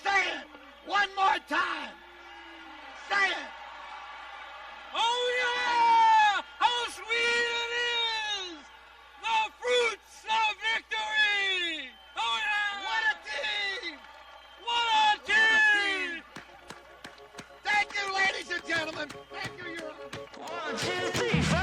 Say it one more time. Say it. Oh yeah! How sweet it is! The fruits of victory! Oh yeah! What a team! What a team! Thank you, ladies and gentlemen. Thank you, Your Honor. 1, 2, 3, 4.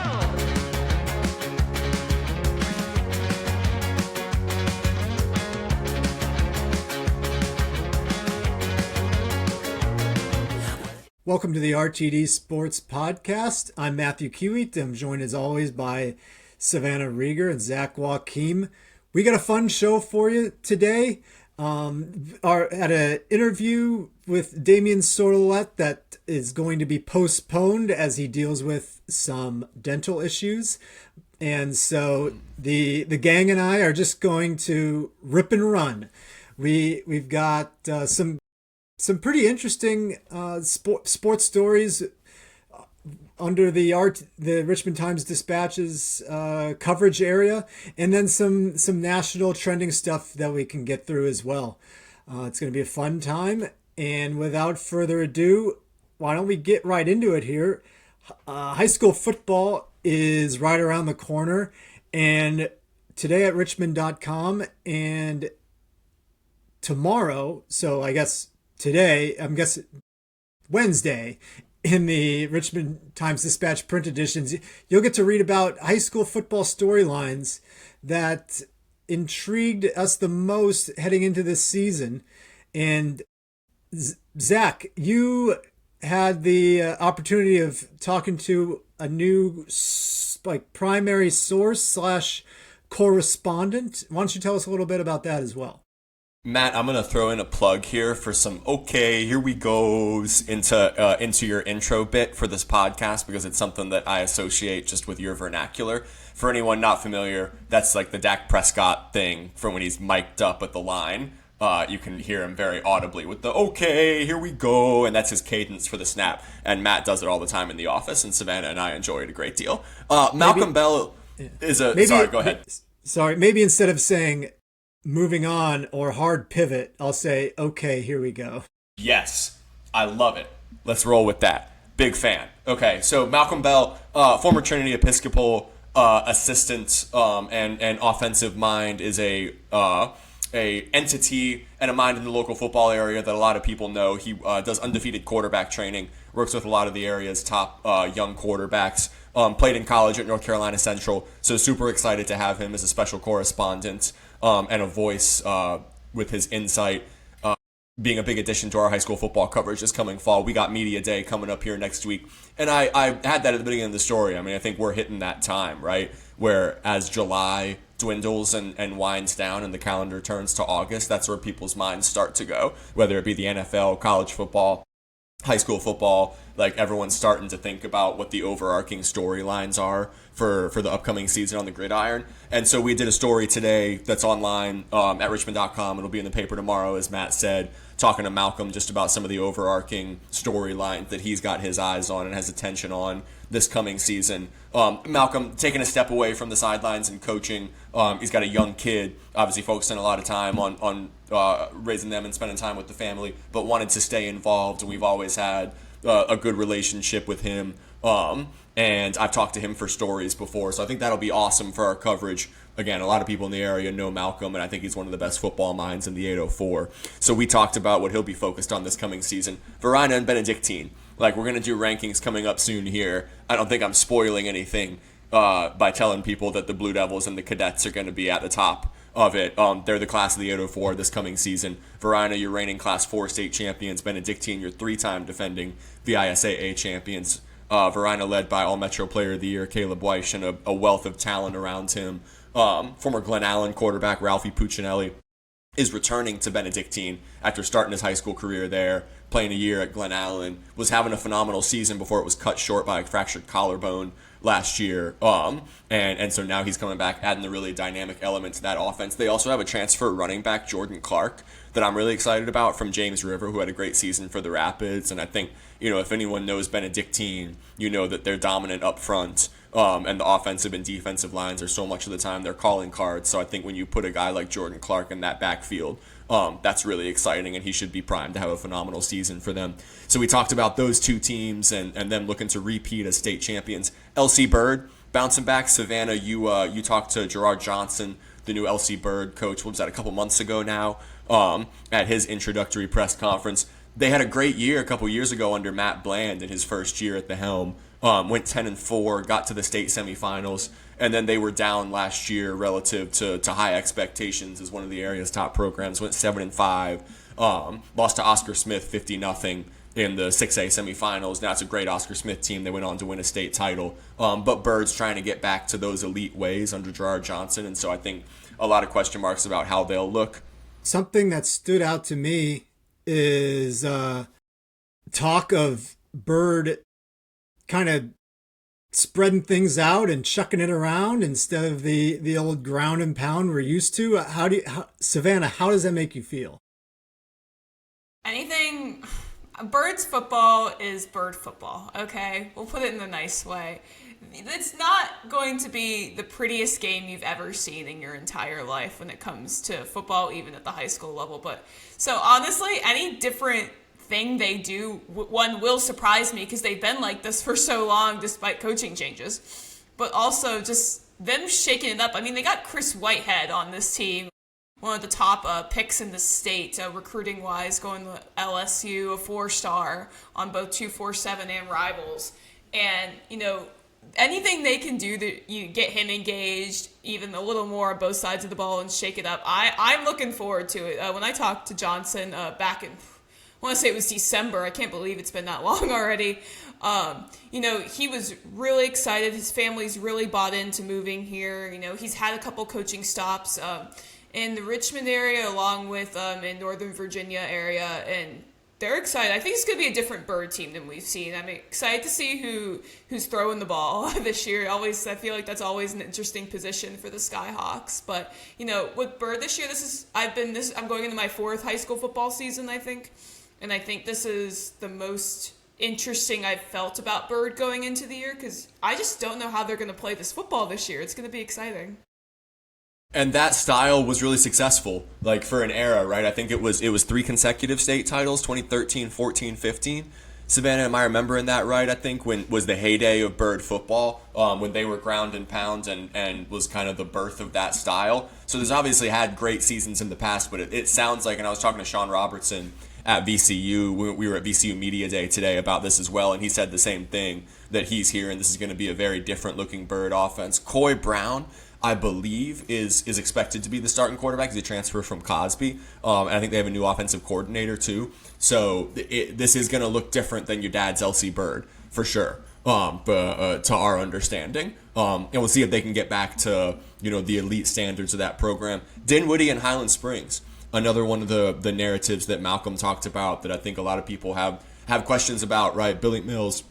Welcome to the RTD Sports Podcast. I'm Matthew Kiewit. I'm joined as always by Savannah Rieger and Zach Joachim. We got a fun show for you today. At an interview with Damien Sorlet that is going to be postponed as he deals with some dental issues. And so the gang and I are just going to rip and run. We've got some pretty interesting sports stories under the Richmond Times-Dispatch's coverage area, and then some national trending stuff that we can get through as well. It's going to be a fun time, and without further ado, why don't we get right into it here? High school football is right around the corner, and today at richmond.com and tomorrow, so I guess today, I'm guessing Wednesday, in the Richmond Times-Dispatch print editions, you'll get to read about high school football storylines that intrigued us the most heading into this season. And Zach, you had the opportunity of talking to a new primary source / correspondent. Why don't you tell us a little bit about that as well? Matt, I'm going to throw in a plug here for some okay, here we goes into your intro bit for this podcast, because it's something that I associate just with your vernacular. For anyone not familiar, that's like the Dak Prescott thing from when he's mic'd up at the line. You can hear him very audibly with the okay, here we go, and that's his cadence for the snap. And Matt does it all the time in the office, and Savannah and I enjoy it a great deal. Malcolm Bell is a... Sorry, go ahead. Sorry, maybe instead of saying moving on or hard pivot, I'll say, okay, here we go. Yes, I love it. Let's roll with that. Big fan. Okay, so Malcolm Bell, former Trinity Episcopal assistant and offensive mind, is a entity and a mind in the local football area that a lot of people know. He does undefeated quarterback training, works with a lot of the area's top young quarterbacks, played in college at North Carolina Central, so super excited to have him as a special correspondent and a voice with his insight, being a big addition to our high school football coverage this coming fall. We got Media Day coming up here next week, and I had that at the beginning of the story. I mean, I think we're hitting that time, right, where as July dwindles and winds down and the calendar turns to August, that's where people's minds start to go, whether it be the NFL, college football, high school football. Like, everyone's starting to think about what the overarching storylines are for the upcoming season on the gridiron. And so we did a story today that's online at richmond.com. It'll be in the paper tomorrow, as Matt said, talking to Malcolm just about some of the overarching storylines that he's got his eyes on and has attention on this coming season. Malcolm taking a step away from the sidelines and coaching. He's got a young kid, obviously focusing a lot of time on raising them and spending time with the family, but wanted to stay involved. And we've always had a good relationship with him. And I've talked to him for stories before, so I think that'll be awesome for our coverage. Again, a lot of people in the area know Malcolm, and I think he's one of the best football minds in the 804. So we talked about what he'll be focused on this coming season. Varina and Benedictine. Like, we're going to do rankings coming up soon here. I don't think I'm spoiling anything by telling people that the Blue Devils and the Cadets are going to be at the top of it. They're the class of the 804 this coming season. Varina, your reigning Class 4 state champions. Benedictine, your 3-time defending VISAA champions. Varina led by All-Metro Player of the Year Caleb Weish, and a wealth of talent around him. Former Glen Allen quarterback Ralphie Puccinelli is returning to Benedictine after starting his high school career there, playing a year at Glen Allen, was having a phenomenal season before it was cut short by a fractured collarbone last year. And so now he's coming back, adding the really dynamic element to that offense. They also have a transfer running back, Jordan Clark, that I'm really excited about, from James River, who had a great season for the Rapids. And I think, if anyone knows Benedictine, you know that they're dominant up front. And the offensive and defensive lines are so much of the time their calling cards. So I think when you put a guy like Jordan Clark in that backfield, that's really exciting, and he should be primed to have a phenomenal season for them. So we talked about those two teams and them looking to repeat as state champions. LC Bird bouncing back. Savannah, you talked to Gerard Johnson, the new LC Bird coach. What was that, a couple months ago now? At his introductory press conference. They had a great year a couple years ago under Matt Bland in his first year at the helm. Went 10-4, got to the state semifinals, and then they were down last year relative to high expectations as one of the area's top programs. Went 7-5, lost to Oscar Smith 50-0 in the 6A semifinals. Now it's a great Oscar Smith team. They went on to win a state title. But Bird's trying to get back to those elite ways under Gerard Johnson, and so I think a lot of question marks about how they'll look. Something that stood out to me is talk of Bird kind of spreading things out and chucking it around instead of the old ground and pound we're used to. Savannah, how does that make you feel? Anything, Bird's football is Bird football, okay? We'll put it in a nice way. It's not going to be the prettiest game you've ever seen in your entire life when it comes to football, even at the high school level. But so honestly, any different thing they do, one, will surprise me because they've been like this for so long despite coaching changes. But also just them shaking it up. I mean, they got Chris Whitehead on this team, one of the top picks in the state, recruiting-wise, going to LSU, a 4-star on both 247 and Rivals. And, anything they can do to you get him engaged even a little more on both sides of the ball and shake it up. I'm looking forward to it. When I talked to Johnson back in, I want to say it was December. I can't believe it's been that long already. He was really excited. His family's really bought into moving here. He's had a couple coaching stops in the Richmond area along with in Northern Virginia area, and they're excited. I think it's going to be a different Bird team than we've seen. I'm excited to see who's throwing the ball this year. I feel like that's always an interesting position for the Skyhawks. But with Bird this year, I'm going into my 4th high school football season, I think, and I think this is the most interesting I've felt about Bird going into the year because I just don't know how they're going to play this football this year. It's going to be exciting. And that style was really successful, like for an era, right? I think it was 3 consecutive state titles, 2013, 14, 15. Savannah, am I remembering that right? I think when was the heyday of Bird football, when they were ground and pound and was kind of the birth of that style. So there's obviously had great seasons in the past, but it sounds like, and I was talking to Sean Robertson at VCU, we were at VCU Media Day today about this as well, and he said the same thing, that he's here and this is going to be a very different looking Bird offense. Coy Brown, I believe, is expected to be the starting quarterback. He's a transfer from Cosby. And I think they have a new offensive coordinator, too. So this is going to look different than your dad's LC Bird, for sure, but to our understanding. And we'll see if they can get back to, the elite standards of that program. Dinwiddie and Highland Springs, another one of the narratives that Malcolm talked about that I think a lot of people have questions about, right? Billy Mills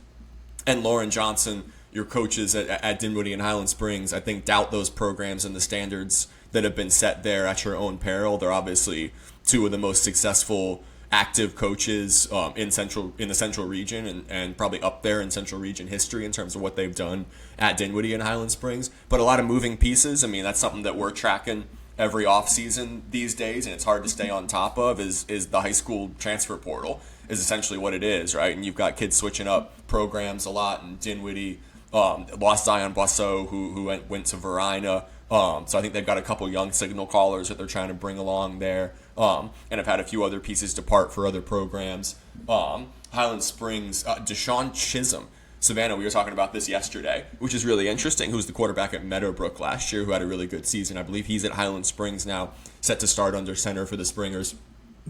and Lauren Johnson, your coaches at Dinwiddie and Highland Springs, I think doubt those programs and the standards that have been set there at your own peril. They're obviously 2 of the most successful active coaches in the Central Region and probably up there in Central Region history in terms of what they've done at Dinwiddie and Highland Springs. But a lot of moving pieces. I mean, that's something that we're tracking every offseason these days, and it's hard to stay on top of, is the high school transfer portal is essentially what it is, right? And you've got kids switching up programs a lot, and Dinwiddie lost Zion Boisseau, who went to Verina. So I think they've got a couple young signal callers that they're trying to bring along there, and have had a few other pieces depart for other programs. Highland Springs, Deshaun Chisholm. Savannah, we were talking about this yesterday, which is really interesting, who's the quarterback at Meadowbrook last year, who had a really good season. I believe he's at Highland Springs now, set to start under center for the Springers.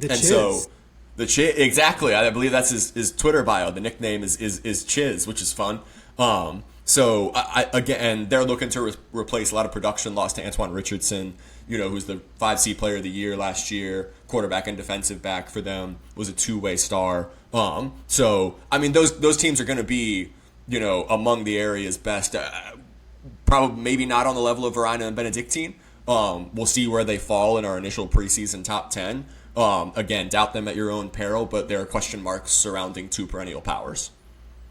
Exactly. I believe that's his Twitter bio. The nickname is Chiz, which is fun. So again, they're looking to replace a lot of production lost to Antoine Richardson, who's the 5C player of the year last year, quarterback and defensive back for them, was a 2-way star. So I mean, those teams are going to be, among the area's best. Probably maybe not on the level of Verina and Benedictine. We'll see where they fall in our initial preseason top 10. Again, doubt them at your own peril, but there are question marks surrounding 2 perennial powers.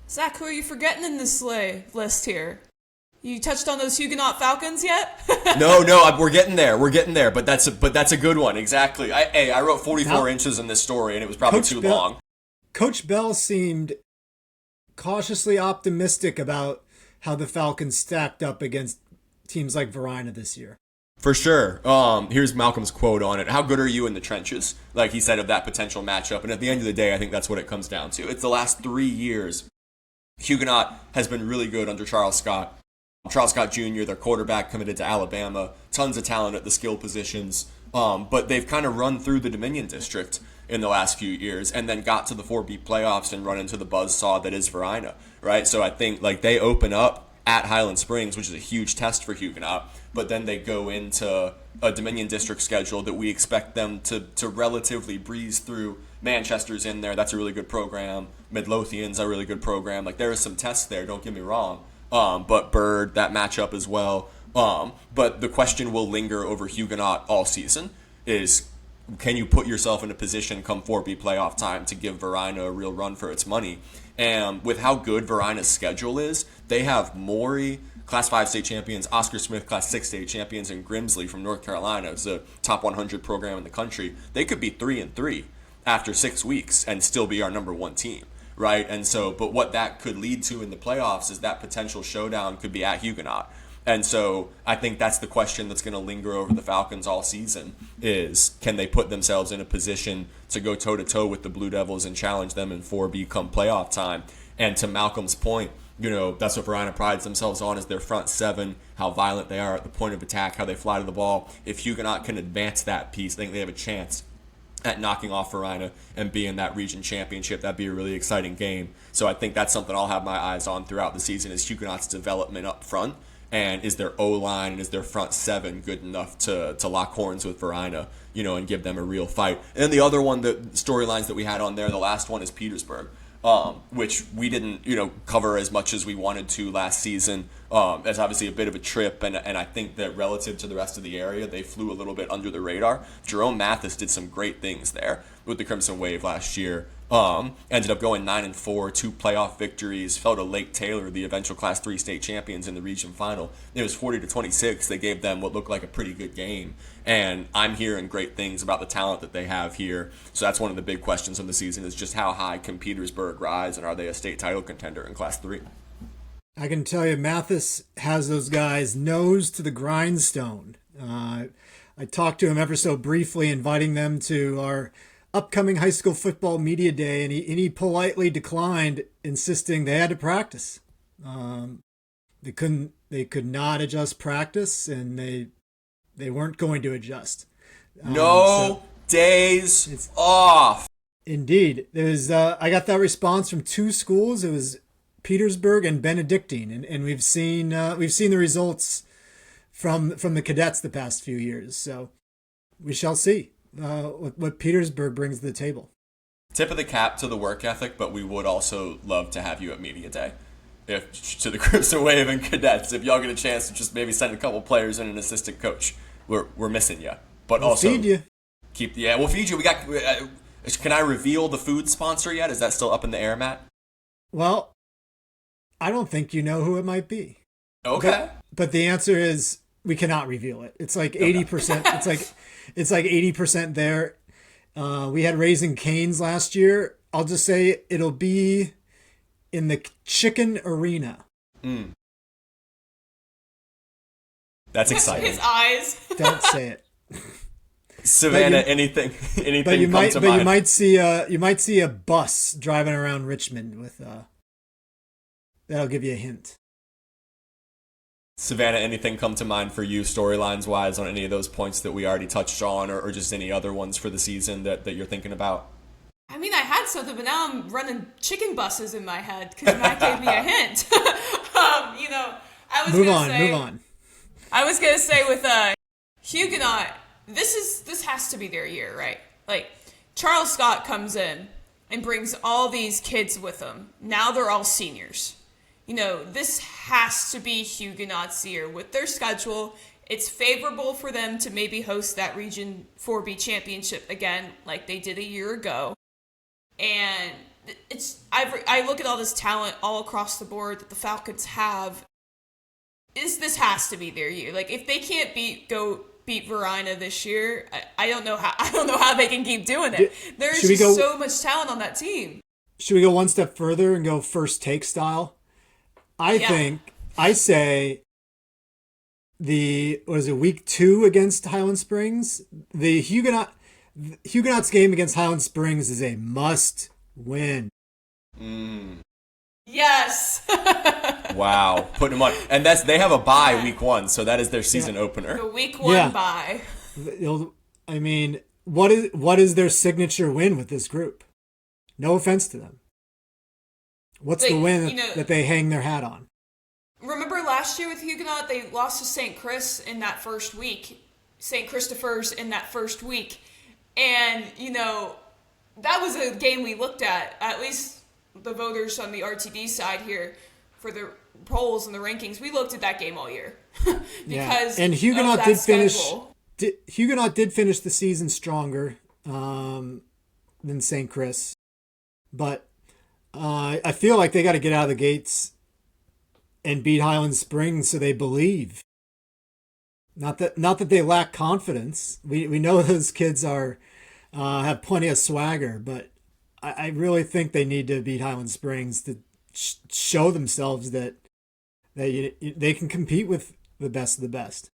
Zach, who are you forgetting in this list here? You touched on those Huguenot Falcons yet? No, we're getting there. But that's a good one. Exactly. I wrote 44 inches in this story, and it was probably too long. Coach Bell seemed cautiously optimistic about how the Falcons stacked up against teams like Varina this year. For sure. Here's Malcolm's quote on it. How good are you in the trenches? Like he said of that potential matchup. And at the end of the day, I think that's what it comes down to. It's the last 3 years. Huguenot has been really good under Charles Scott. Charles Scott Jr., their quarterback, committed to Alabama. Tons of talent at the skill positions. But they've kind of run through the Dominion District in the last few years and then got to the 4B playoffs and run into the buzzsaw that is Varina, right? So I think like they open up at Highland Springs, which is a huge test for Huguenot, but then they go into a Dominion District schedule that we expect them to relatively breeze through. Manchester's in there. That's a really good program. Midlothian's a really good program. Like there are some tests there, don't get me wrong. But Bird, that matchup as well. But the question will linger over Huguenot all season is, can you put yourself in a position come 4B playoff time to give Varina a real run for its money? And with how good Varina's schedule is, they have Maury, Class 5 state champions, Oscar Smith, Class 6 state champions, and Grimsley from North Carolina. It's a top 100 program in the country. They could be 3-3 after 6 weeks and still be our number one team, right? And so, but what that could lead to in the playoffs is that potential showdown could be at Huguenot. And so I think that's the question that's going to linger over the Falcons all season is, can they put themselves in a position to go toe-to-toe with the Blue Devils and challenge them in 4B come playoff time? And to Malcolm's point, you know, that's what Varina prides themselves on is their front seven, how violent they are at the point of attack, how they fly to the ball. If Huguenot can advance that piece, I think they have a chance at knocking off Varina and being that region championship. That'd be a really exciting game. So I think that's something I'll have my eyes on throughout the season is Huguenot's development up front. And is their O-line and is their front seven good enough to lock horns with Varina, you know, and give them a real fight? And then the other one, the storylines that we had on there, the last one is Petersburg, which we didn't, you know, cover as much as we wanted to last season. It's obviously a bit of a trip, and I think that relative to the rest of the area, they flew a little bit under the radar. Jerome Mathis did some great things there with the Crimson Wave last year. Ended up going 9-4, 2 playoff victories, fell to Lake Taylor, the eventual Class 3 state champions in the region final. It was 40-26. They gave them what looked like a pretty good game. And I'm hearing great things about the talent that they have here. So that's one of the big questions of the season is just how high can Petersburg rise and are they a state title contender in Class 3? I can tell you Mathis has those guys nose to the grindstone. I talked to him ever so briefly, inviting them to our upcoming high school football media day, and he politely declined, insisting they had to practice. They could not adjust practice, and they weren't going to adjust. No days off. Indeed, there was. I got that response from 2 schools. It was Petersburg and Benedictine, and we've seen the results from the cadets the past few years. So we shall see what Petersburg brings to the table. Tip of the cap to the work ethic, but we would also love to have you at Media Day. If to the Crimson Wave and cadets, if y'all get a chance to just maybe send a couple players and an assistant coach, we're missing you. But we'll also feed you. We'll feed you. We got. Can I reveal the food sponsor yet? Is that still up in the air, Matt? Well, I don't think you know who it might be. Okay. But the answer is we cannot reveal it. It's like 80%. It's like 80% there. We had Raising Cane's last year. I'll just say it'll be in the chicken arena. That's exciting. His eyes. Don't say it. Savannah, anything But you come to mind? you might see a bus driving around Richmond with that'll give you a hint. Savannah, anything come to mind for you storylines wise on any of those points that we already touched on, or just any other ones for the season that you're thinking about? I mean, I had something, but now I'm running chicken buses in my head because Matt gave me a hint. I was Move gonna on. I was gonna say with Huguenot, this has to be their year, right? Like Charles Scott comes in and brings all these kids with him. Now they're all seniors. You know, this has to be Huguenot's year with their schedule. It's favorable for them to maybe host that Region 4B championship again, like they did a year ago. And I look at all this talent all across the board that the Falcons have. this has to be their year. Like, if they can't beat Verina this year, I don't know how they can keep doing it. There's just so much talent on that team. Should we go one step further and go first take style? I say week 2 against Highland Springs? The Huguenots game against Highland Springs is a must win. Yes. Wow, putting them on, and they have a bye week 1, so that is their season opener. The week 1 bye. I mean, what is their signature win with this group? No offense to them. What's the win that they hang their hat on? Remember last year with Huguenot, they lost to St. Chris in that first week. St. Christopher's in that first week. And, that was a game we looked at least the voters on the RTD side here for the polls and the rankings. We looked at that game all year. Because and Huguenot Huguenot did finish the season stronger than St. Chris. But I feel like they got to get out of the gates and beat Highland Springs so they believe. Not that they lack confidence. We know those kids have plenty of swagger, but I really think they need to beat Highland Springs to show themselves that they can compete with the best of the best.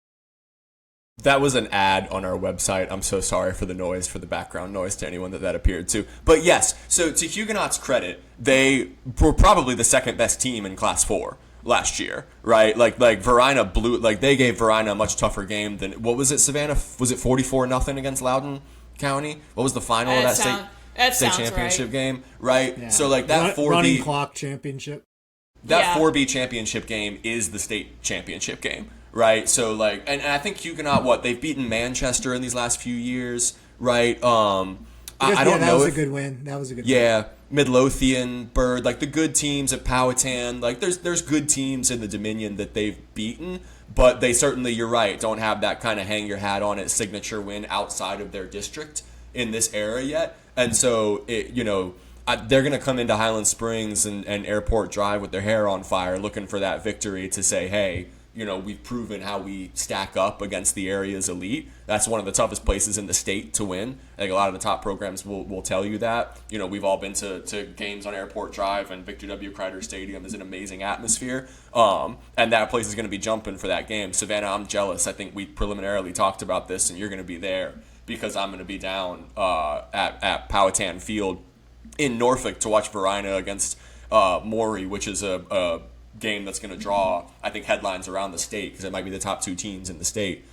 That was an ad on our website. I'm so sorry for the background noise to anyone that appeared to. But yes, so to Huguenot's credit, they were probably the second best team in Class 4 last year, right? Like Verina they gave Verina a much tougher game than, what was it, Savannah? Was it 44-0 against Loudoun County? What was the final of that state championship game, right? Yeah. So that 4B running clock championship. That 4B championship game is the state championship game. Right, so and I think Huguenot, they've beaten Manchester in these last few years, right? I don't know. That was a good win. Yeah, Midlothian, Bird, the good teams at Powhatan, there's good teams in the Dominion that they've beaten, but they certainly, you're right, don't have that kind of hang your hat on it signature win outside of their district in this era yet, and so they're going to come into Highland Springs and Airport Drive with their hair on fire, looking for that victory to say, hey, we've proven how we stack up against the area's elite. That's one of the toughest places in the state to win. I think a lot of the top programs will tell you that. We've all been to games on Airport Drive, and Victor W. Kreider Stadium is an amazing atmosphere. And that place is going to be jumping for that game. Savannah, I'm jealous. I think we preliminarily talked about this, and you're going to be there because I'm going to be down at Powhatan Field in Norfolk to watch Verina against Maury, which is a game that's going to draw, I think, headlines around the state because it might be the top 2 teams in the state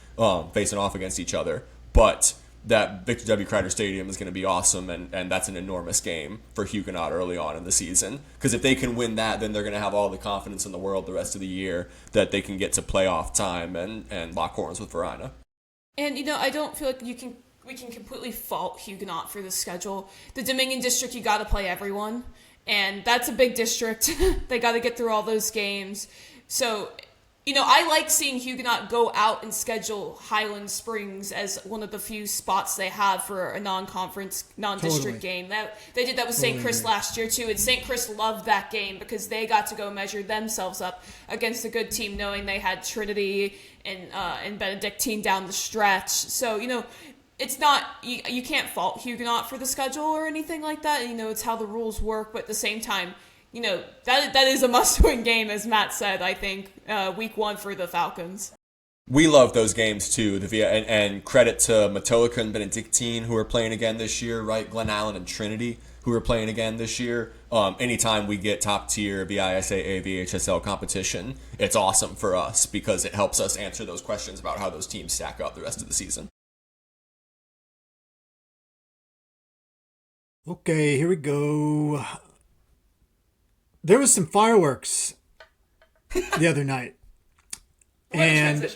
facing off against each other. But that Victor W. Kreider Stadium is going to be awesome, and that's an enormous game for Huguenot early on in the season. Because if they can win that, then they're going to have all the confidence in the world the rest of the year that they can get to playoff time and lock horns with Verina. And, I don't feel like we can completely fault Huguenot for the schedule. The Dominion District, you got to play everyone. And that's a big district. They got to get through all those games. So, I like seeing Huguenot go out and schedule Highland Springs as one of the few spots they have for a non-conference, non-district game. They did that with St. Chris last year, too. And St. Chris loved that game because they got to go measure themselves up against a good team, knowing they had Trinity and Benedictine down the stretch. So, it's not, you can't fault Huguenot for the schedule or anything like that. It's how the rules work. But at the same time, that is a must-win game, as Matt said, I think, week 1 for the Falcons. We love those games, too. And credit to Matolica and Benedictine, who are playing again this year, right? Glen Allen and Trinity, who are playing again this year. Anytime we get top-tier BISAA, VHSL competition, it's awesome for us because it helps us answer those questions about how those teams stack up the rest of the season. Okay, here we go. There was some fireworks the other night. And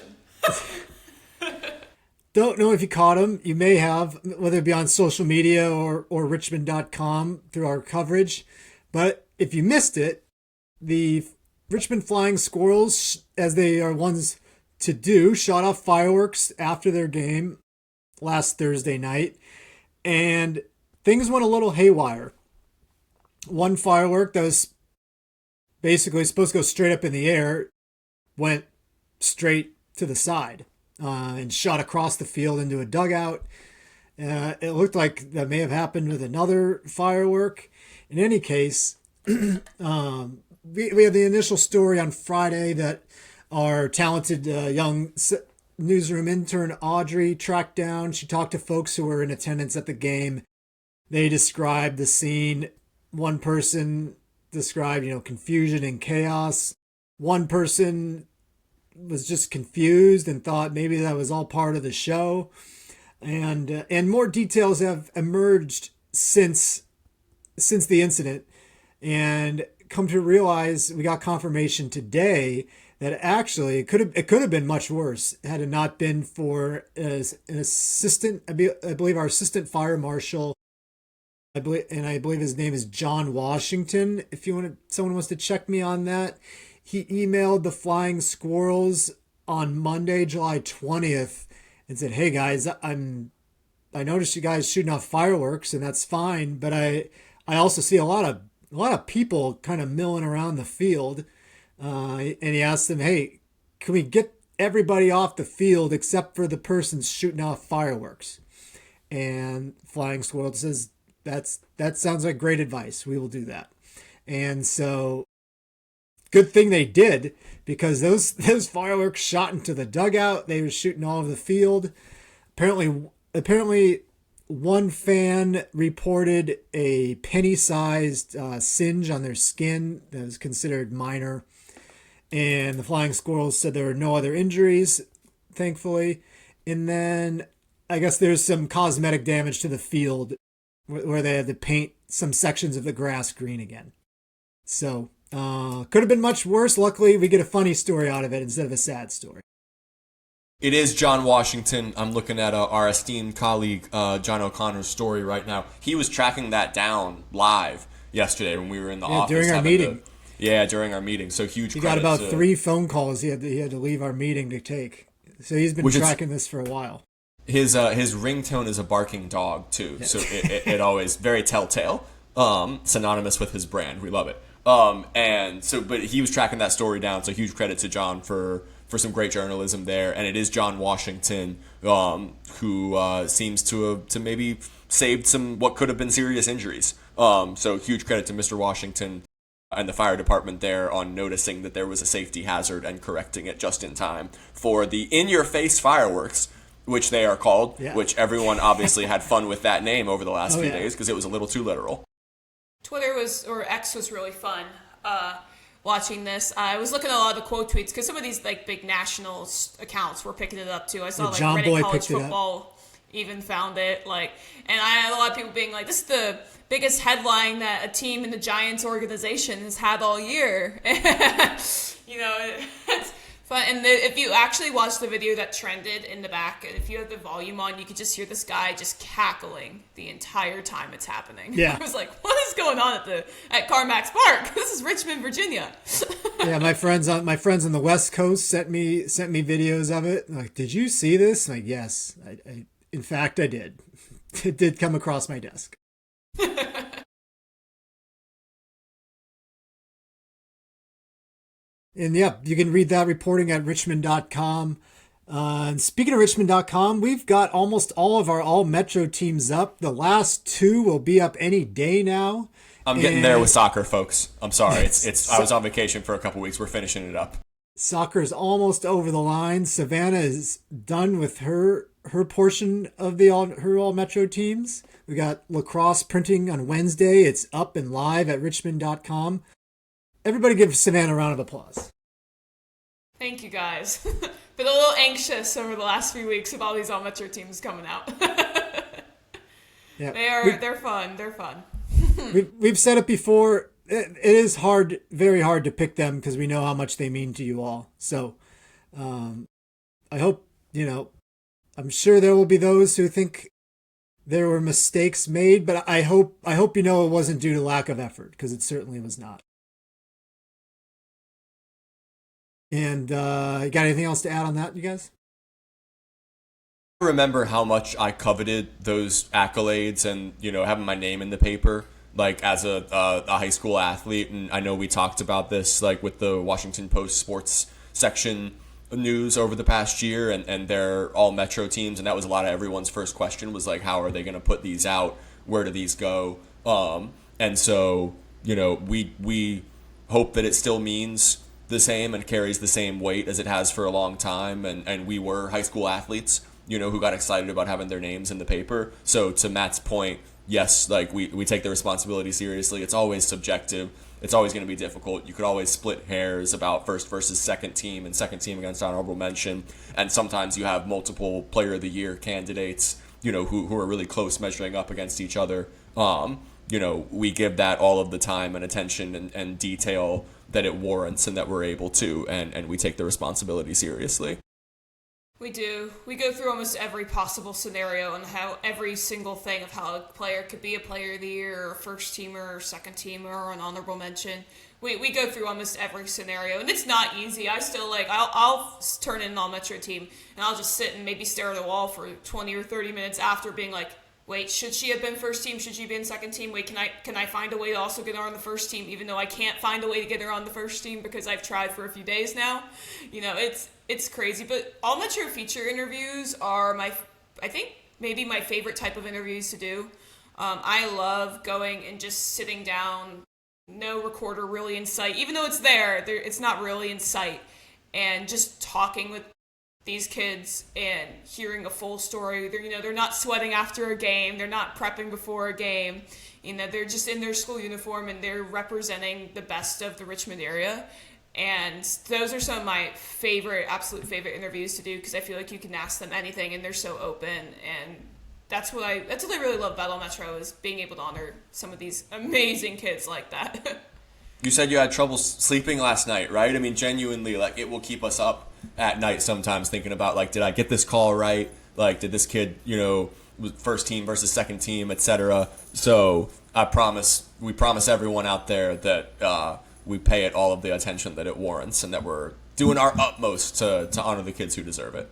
don't know if you caught them. You may have, whether it be on social media or richmond.com through our coverage. But if you missed it, the Richmond Flying Squirrels, as they are ones to do, shot off fireworks after their game last Thursday night. And things went a little haywire. One firework that was basically supposed to go straight up in the air went straight to the side and shot across the field into a dugout. It looked like that may have happened with another firework. In any case, we had the initial story on Friday that our talented young newsroom intern Audrey tracked down. She talked to folks who were in attendance at the game. They described the scene. One person described, confusion and chaos. One person was just confused and thought maybe that was all part of the show. And more details have emerged since the incident, and come to realize we got confirmation today that actually it could have been much worse had it not been for an assistant. I believe our assistant fire marshal. I believe his name is John Washington. If someone wants to check me on that, he emailed the Flying Squirrels on Monday, July 20th, and said, "Hey guys, I noticed you guys shooting off fireworks, and that's fine, but I also see a lot of people kind of milling around the field." And he asked them, "Hey, can we get everybody off the field except for the person shooting off fireworks?" And Flying Squirrel says, that sounds like great advice. We will do that. And so good thing they did, because those fireworks shot into the dugout. They were shooting all over the field. Apparently one fan reported a penny-sized singe on their skin that was considered minor. And the Flying Squirrels said there were no other injuries, thankfully. And then I guess there's some cosmetic damage to the field where they had to paint some sections of the grass green again. So, could have been much worse. Luckily, we get a funny story out of it instead of a sad story. It is John Washington. I'm looking at our esteemed colleague, John O'Connor's story right now. He was tracking that down live yesterday when we were in the office. During our meeting. During our meeting. So huge He credit got about 3 phone calls he had to leave our meeting to take. So he's been tracking this for a while. His ringtone is a barking dog too, so it always very telltale, synonymous with his brand. We love it. But he was tracking that story down. So huge credit to John for some great journalism there. And it is John Washington who seems to maybe saved some what could have been serious injuries. So huge credit to Mr. Washington and the fire department there on noticing that there was a safety hazard and correcting it just in time for the in-your-face fireworks, which they are called, which everyone obviously had fun with that name over the last few days because it was a little too literal. X was really fun watching this. I was looking at a lot of the quote tweets because some of these big national accounts were picking it up too. I saw John Reddit Boy College picked Football even found it. And I had a lot of people being like, "This is the biggest headline that a team in the Giants organization has had all year." It's fun. And if you actually watch the video that trended in the back, if you have the volume on, you could just hear this guy just cackling the entire time it's happening. Yeah. I was like, what is going on at CarMax Park? This is Richmond, Virginia. Yeah, my friends on the West Coast sent me videos of it. Like, did you see this? Like, yes, I in fact I did. It did come across my desk. And yeah, you can read that reporting at richmond.com. And speaking of richmond.com, we've got almost all of our all-metro teams up. The last 2 will be up any day now. I'm getting there with soccer, folks. I'm sorry. I was on vacation for a couple weeks. We're finishing it up. Soccer is almost over the line. Savannah is done with her portion of her all-metro teams. We got lacrosse printing on Wednesday. It's up and live at richmond.com. Everybody give Savannah a round of applause. Thank you, guys. Been a little anxious over the last few weeks of all these all-metro teams coming out. Yeah, they're fun. They're fun. We've said it before. It is hard, very hard to pick them because we know how much they mean to you all. So I hope, I'm sure there will be those who think there were mistakes made, but I hope it wasn't due to lack of effort, because it certainly was not. And got anything else to add on that, you guys? I remember how much I coveted those accolades and, having my name in the paper, as a high school athlete. And I know we talked about this, with the Washington Post sports section news over the past year, and they're all Metro teams, and that was a lot of everyone's first question was like, how are they going to put these out? Where do these go? And so, we hope that it still means the same and carries the same weight as it has for a long time. And we were high school athletes, who got excited about having their names in the paper. So to Matt's point, yes, like we take the responsibility seriously. It's always subjective. It's always going to be difficult. You could always split hairs about first versus second team and second team against honorable mention. And sometimes you have multiple player of the year candidates, who are really close measuring up against each other. We give that all of the time and attention and detail that it warrants and that we're able to, and we take the responsibility seriously. We do. We go through almost every possible scenario and how every single thing of how a player could be a player of the year or a first teamer or second teamer or an honorable mention. We go through almost every scenario, and it's not easy. I still I'll turn in an all-Metro team, and I'll just sit and maybe stare at a wall for 20 or 30 minutes after being like, wait, should she have been first team? Should she be in second team? Wait, can I find a way to also get her on the first team, even though I can't find a way to get her on the first team because I've tried for a few days now? It's crazy. But all Metro feature interviews are I think maybe my favorite type of interviews to do. I love going and just sitting down, no recorder really in sight, even though it's there, it's not really in sight, and just talking with these kids and hearing a full story. They're not sweating after a game. They're not prepping before a game. They're just in their school uniform and they're representing the best of the Richmond area. And those are some of my absolute favorite interviews to do because I feel like you can ask them anything and they're so open. And that's what I really love about All Metro is being able to honor some of these amazing kids like that. You said you had trouble sleeping last night, right? I mean, genuinely, like, it will keep us up at night sometimes thinking about, like, did I get this call right? Like, did this kid, first team versus second team, etc. So we promise everyone out there that we pay it all of the attention that it warrants and that we're doing our utmost to honor the kids who deserve it.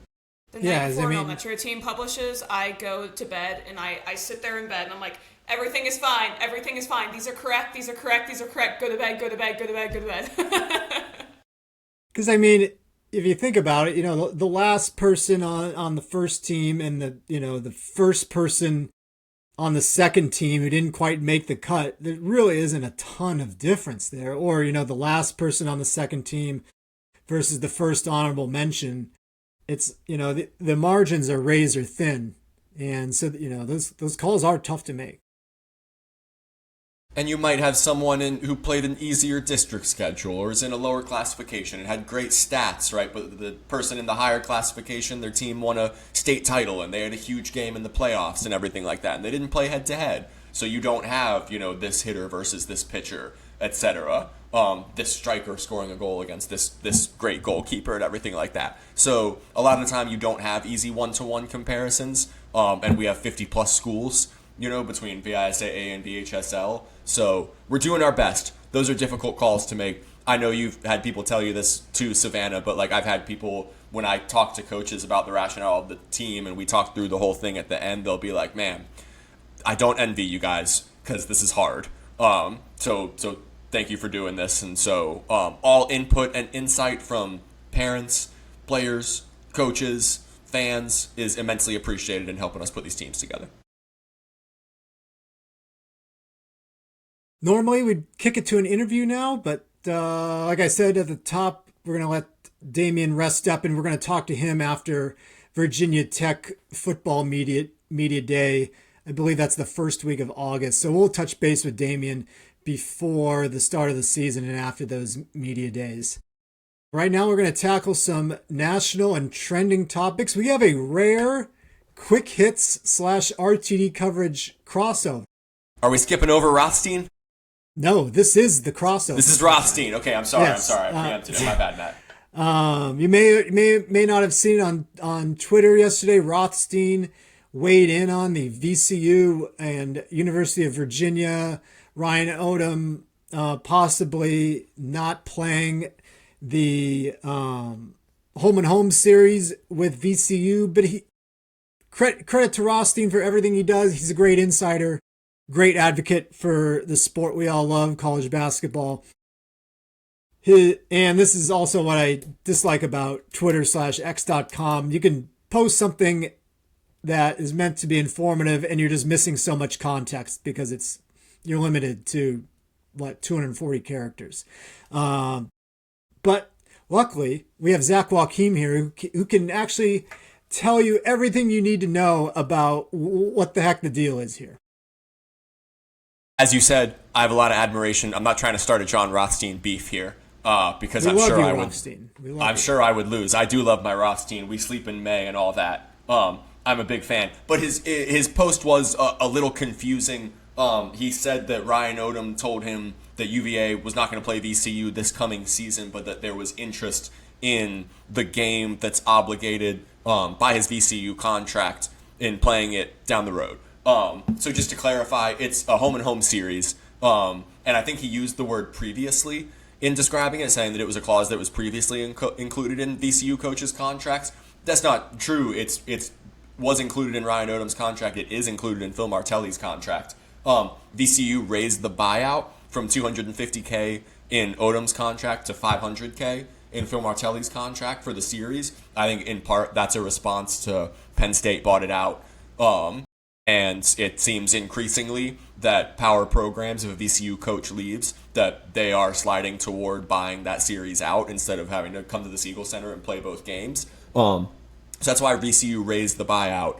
The night before an All Metro team publishes, I go to bed and I sit there in bed and I'm like, everything is fine. Everything is fine. These are correct. These are correct. These are correct. Go to bed. Go to bed. Go to bed. Go to bed. Because, I mean, if you think about it, the last person on the first team and the first person on the second team who didn't quite make the cut, there really isn't a ton of difference there. Or, the last person on the second team versus the first honorable mention. It's, the margins are razor thin. And so, those calls are tough to make. And you might have someone who played an easier district schedule or is in a lower classification and had great stats, right? But the person in the higher classification, their team won a state title and they had a huge game in the playoffs and everything like that. And they didn't play head-to-head. So you don't have, this hitter versus this pitcher, etc. This striker scoring a goal against this great goalkeeper and everything like that. So a lot of the time you don't have easy one-to-one comparisons. And we have 50-plus schools, between VISAA and VHSL. So we're doing our best. Those are difficult calls to make. I know you've had people tell you this too, Savannah, but I've had people, when I talk to coaches about the rationale of the team and we talk through the whole thing at the end, they'll be like, man, I don't envy you guys because this is hard. So thank you for doing this. And so all input and insight from parents, players, coaches, fans is immensely appreciated in helping us put these teams together. Normally we'd kick it to an interview now, but like I said at the top, we're going to let Damian rest up and we're going to talk to him after Virginia Tech football media day. I believe that's the first week of August. So we'll touch base with Damian before the start of the season and after those media days. Right now we're going to tackle some national and trending topics. We have a rare quick hits / RTD coverage crossover. Are we skipping over Rothstein? No, this is the crossover. This is Rothstein. Okay, I'm sorry. Yes. I preempted it. My bad, Matt. You may not have seen on Twitter yesterday. Rothstein weighed in on the VCU and University of Virginia. Ryan Odom possibly not playing the home and home series with VCU, but credit to Rothstein for everything he does. He's a great insider. Great advocate for the sport we all love, college basketball. And this is also what I dislike about Twitter/X.com. You can post something that is meant to be informative and you're just missing so much context because you're limited to 240 characters. But luckily we have Zach Joachim here who can actually tell you everything you need to know about what the heck the deal is here. As you said, I have a lot of admiration. I'm not trying to start a John Rothstein beef here, because I'm sure I would lose. I do love my Rothstein. We sleep in May and all that. I'm a big fan. But his post was a little confusing. He said that Ryan Odom told him that UVA was not going to play VCU this coming season, but that there was interest in the game that's obligated by his VCU contract in playing it down the road. So just to clarify, it's a home-and-home series, and I think he used the word previously in describing it, saying that it was a clause that was previously included in VCU coaches' contracts. That's not true. It was included in Ryan Odom's contract. It is included in Phil Martelli's contract. VCU raised the buyout from $250K in Odom's contract to $500K in Phil Martelli's contract for the series. I think in part that's a response to Penn State bought it out. And it seems increasingly that power programs, if a VCU coach leaves, that they are sliding toward buying that series out instead of having to come to the Siegel Center and play both games. So that's why VCU raised the buyout.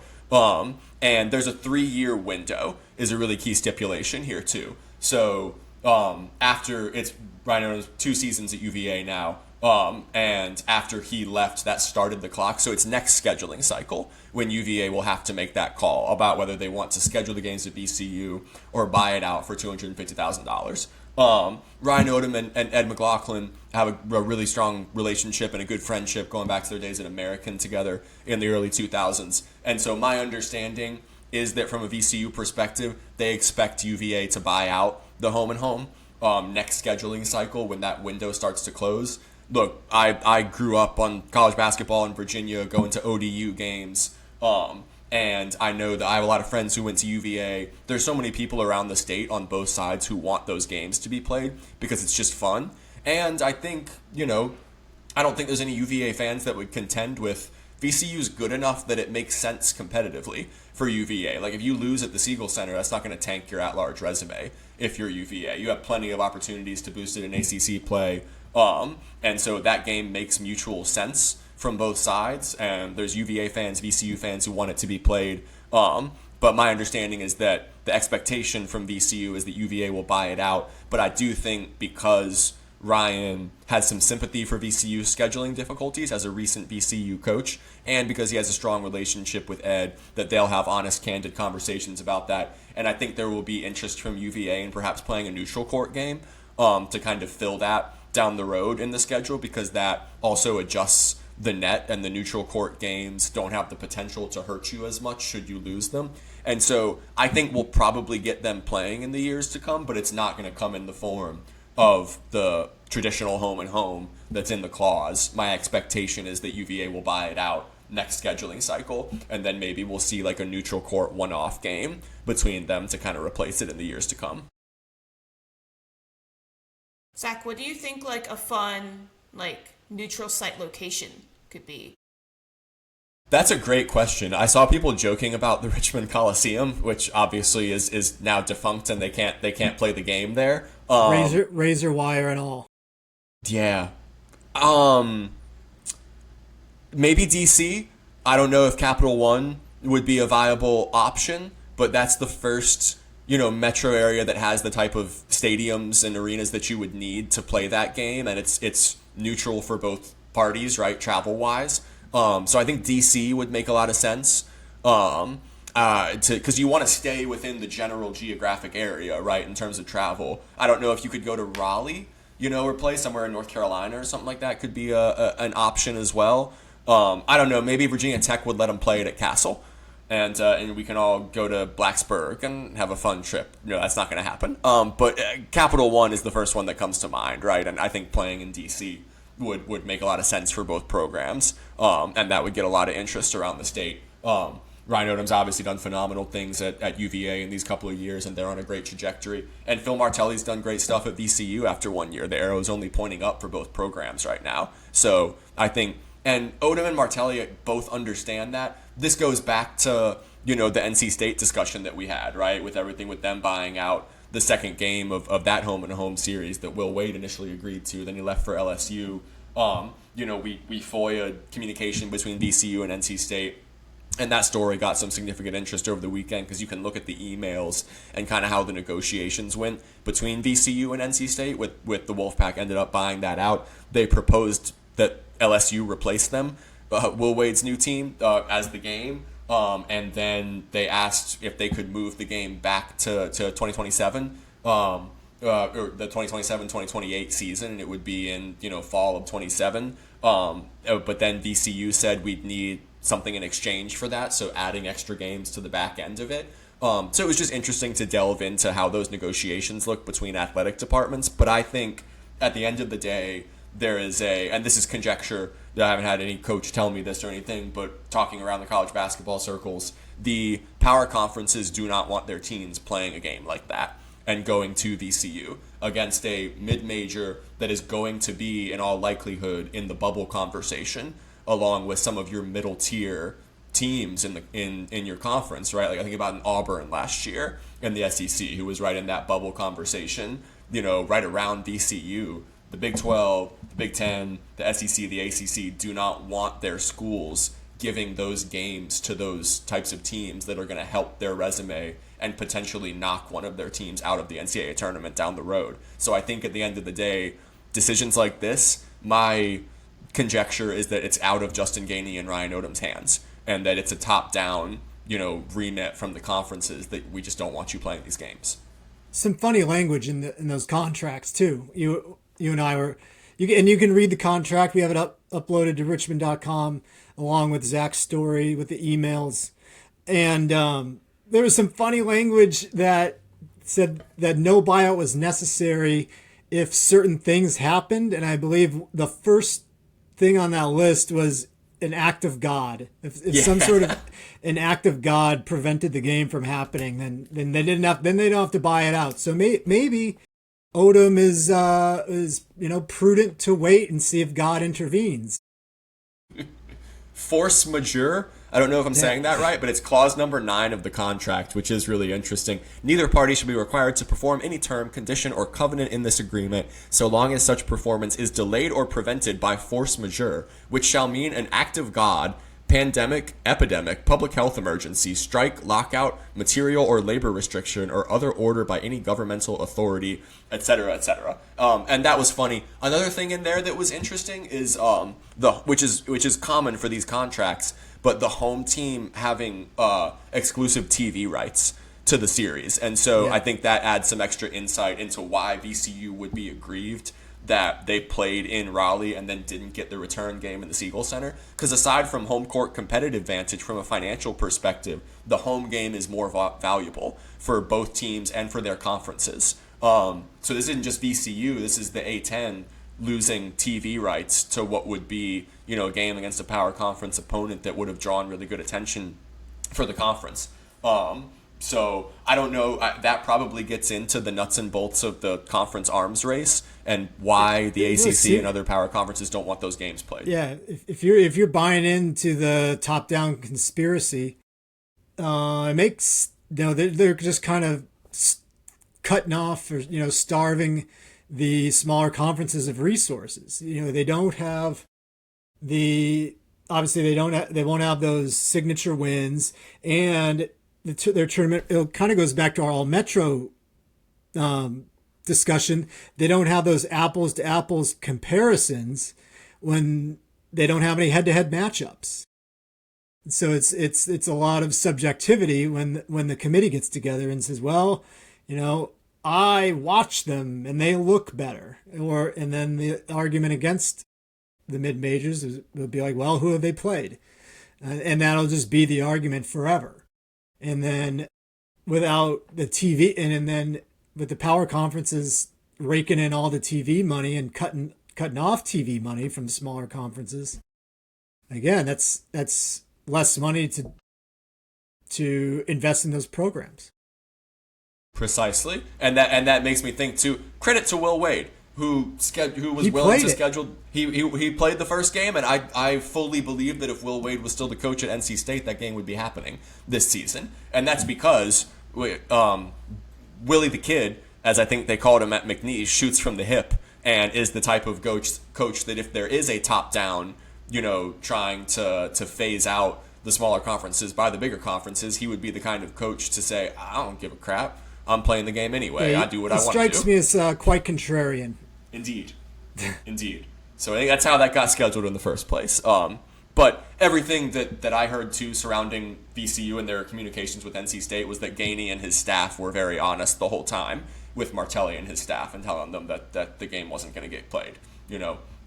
And there's a 3-year window is a really key stipulation here too. So after it's Ryan Odom's 2 seasons at UVA now, and after he left, that started the clock. So it's next scheduling cycle when UVA will have to make that call about whether they want to schedule the games at VCU or buy it out for $250,000. Ryan Odom and Ed McLaughlin have a really strong relationship and a good friendship going back to their days at American together in the early 2000s. And so my understanding is that from a VCU perspective, they expect UVA to buy out the home-and-home next scheduling cycle when that window starts to close. Look, I grew up on college basketball in Virginia, going to ODU games, and I know that I have a lot of friends who went to UVA. There's so many people around the state on both sides who want those games to be played because it's just fun. And I think, I don't think there's any UVA fans that would contend with VCU's good enough that it makes sense competitively for UVA. Like, if you lose at the Siegel Center, that's not going to tank your at-large resume if you're UVA. You have plenty of opportunities to boost it in ACC play. And so that game makes mutual sense from both sides. And there's UVA fans, VCU fans who want it to be played. But my understanding is that the expectation from VCU is that UVA will buy it out. But I do think because Ryan has some sympathy for VCU scheduling difficulties as a recent VCU coach, and because he has a strong relationship with Ed, that they'll have honest, candid conversations about that. And I think there will be interest from UVA in perhaps playing a neutral court game to kind of fill that down the road in the schedule, because that also adjusts the net, and the neutral court games don't have the potential to hurt you as much should you lose them. And so I think we'll probably get them playing in the years to come, but it's not going to come in the form of the traditional home and home that's in the clause. My expectation is that UVA will buy it out next scheduling cycle, and then maybe we'll see like a neutral court one-off game between them to kind of replace it in the years to come. Zach, what do you think like a fun, neutral site location could be? That's a great question. I saw people joking about the Richmond Coliseum, which obviously is now defunct and they can't play the game there. Razor wire and all. Yeah. Maybe DC. I don't know if Capital One would be a viable option, but that's the first metro area that has the type of stadiums and arenas that you would need to play that game, and it's neutral for both parties, right, travel-wise. So I think DC would make a lot of sense, because you want to stay within the general geographic area, right, in terms of travel. I don't know if you could go to Raleigh, or play somewhere in North Carolina or something like that could be an option as well. I don't know, maybe Virginia Tech would let them play it at Castle. And we can all go to Blacksburg and have a fun trip. That's not going to happen. But Capital One is the first one that comes to mind, right? And I think playing in DC would make a lot of sense for both programs, and that would get a lot of interest around the state. Ryan Odom's obviously done phenomenal things at UVA in these couple of years, and they're on a great trajectory. And Phil Martelli's done great stuff at VCU after 1 year. The arrow is only pointing up for both programs right now. So I think, and Odom and Martelli both understand that. This goes back to, the NC State discussion that we had, right, with everything with them buying out the second game of that home-and-home series that Will Wade initially agreed to. Then he left for LSU. We FOIA'd communication between VCU and NC State. And that story got some significant interest over the weekend because you can look at the emails and kind of how the negotiations went between VCU and NC State with the Wolfpack ended up buying that out. They proposed that LSU replace them, Will Wade's new team, as the game. And then they asked if they could move the game back to 2027, or the 2027-2028 season, and it would be in, fall of 27. But then VCU said we'd need something in exchange for that, so adding extra games to the back end of it. So it was just interesting to delve into how those negotiations look between athletic departments. But I think at the end of the day, there is and this is conjecture, I haven't had any coach tell me this or anything, but talking around the college basketball circles, the power conferences do not want their teams playing a game like that and going to VCU against a mid-major that is going to be, in all likelihood, in the bubble conversation, along with some of your middle tier teams in your conference, right? Like I think about an Auburn last year in the SEC, who was right in that bubble conversation, right around VCU. The Big 12, the Big 10, the SEC, the ACC do not want their schools giving those games to those types of teams that are going to help their resume and potentially knock one of their teams out of the NCAA tournament down the road. So I think at the end of the day, decisions like this, my conjecture is that it's out of Justin Gainey and Ryan Odom's hands, and that it's a top-down, remit from the conferences that we just don't want you playing these games. Some funny language in those contracts too. You and I were, you can read the contract. We have it uploaded to richmond.com along with Zach's story with the emails, and there was some funny language that said that no buyout was necessary if certain things happened, and I believe the first thing on that list was an act of God. If some sort of an act of God prevented the game from happening, then they don't have to buy it out. So maybe Odom is prudent to wait and see if God intervenes. Force majeure. I don't know if I'm saying that right, but it's clause number 9 of the contract, which is really interesting. Neither party should be required to perform any term, condition, or covenant in this agreement, so long as such performance is delayed or prevented by force majeure, which shall mean an act of God, pandemic, epidemic, public health emergency, strike, lockout, material or labor restriction, or other order by any governmental authority, etc., etc. And that was funny. Another thing in there that was interesting is which is common for these contracts, but the home team having exclusive TV rights to the series. And so I think that adds some extra insight into why VCU would be aggrieved that they played in Raleigh and then didn't get the return game in the Siegel Center. Because aside from home court competitive advantage, from a financial perspective, the home game is more valuable for both teams and for their conferences. So this isn't just VCU, this is the A10 losing TV rights to what would be, a game against a power conference opponent that would have drawn really good attention for the conference. So I don't know, that probably gets into the nuts and bolts of the conference arms race and why the ACC and other power conferences don't want those games played. Yeah, if you're buying into the top-down conspiracy, it makes they're just kind of cutting off or starving the smaller conferences of resources. They don't have they won't have those signature wins, and their tournament, it kind of goes back to our all metro discussion. They don't have those apples to apples comparisons when they don't have any head to head matchups. So it's a lot of subjectivity when the committee gets together and says, well, I watch them and they look better, and then the argument against the mid majors would be like, well, who have they played? And that'll just be the argument forever. And then without the TV, and then with the power conferences raking in all the TV money and cutting off TV money from smaller conferences, again, that's less money to invest in those programs. Precisely, and that makes me think too. Credit to Will Wade, who was willing to schedule. He played the first game, and I fully believe that if Will Wade was still the coach at NC State, that game would be happening this season, and that's because Willie the Kid, as I think they called him at McNeese, shoots from the hip and is the type of coach that if there is a top down, trying to phase out the smaller conferences by the bigger conferences, he would be the kind of coach to say, I don't give a crap. I'm playing the game anyway. Yeah, I do what I want to do. Strikes me as quite contrarian. Indeed. Indeed. So I think that's how that got scheduled in the first place. But everything that I heard, too, surrounding VCU and their communications with NC State was that Gainey and his staff were very honest the whole time with Martelli and his staff and telling them that the game wasn't going to get played.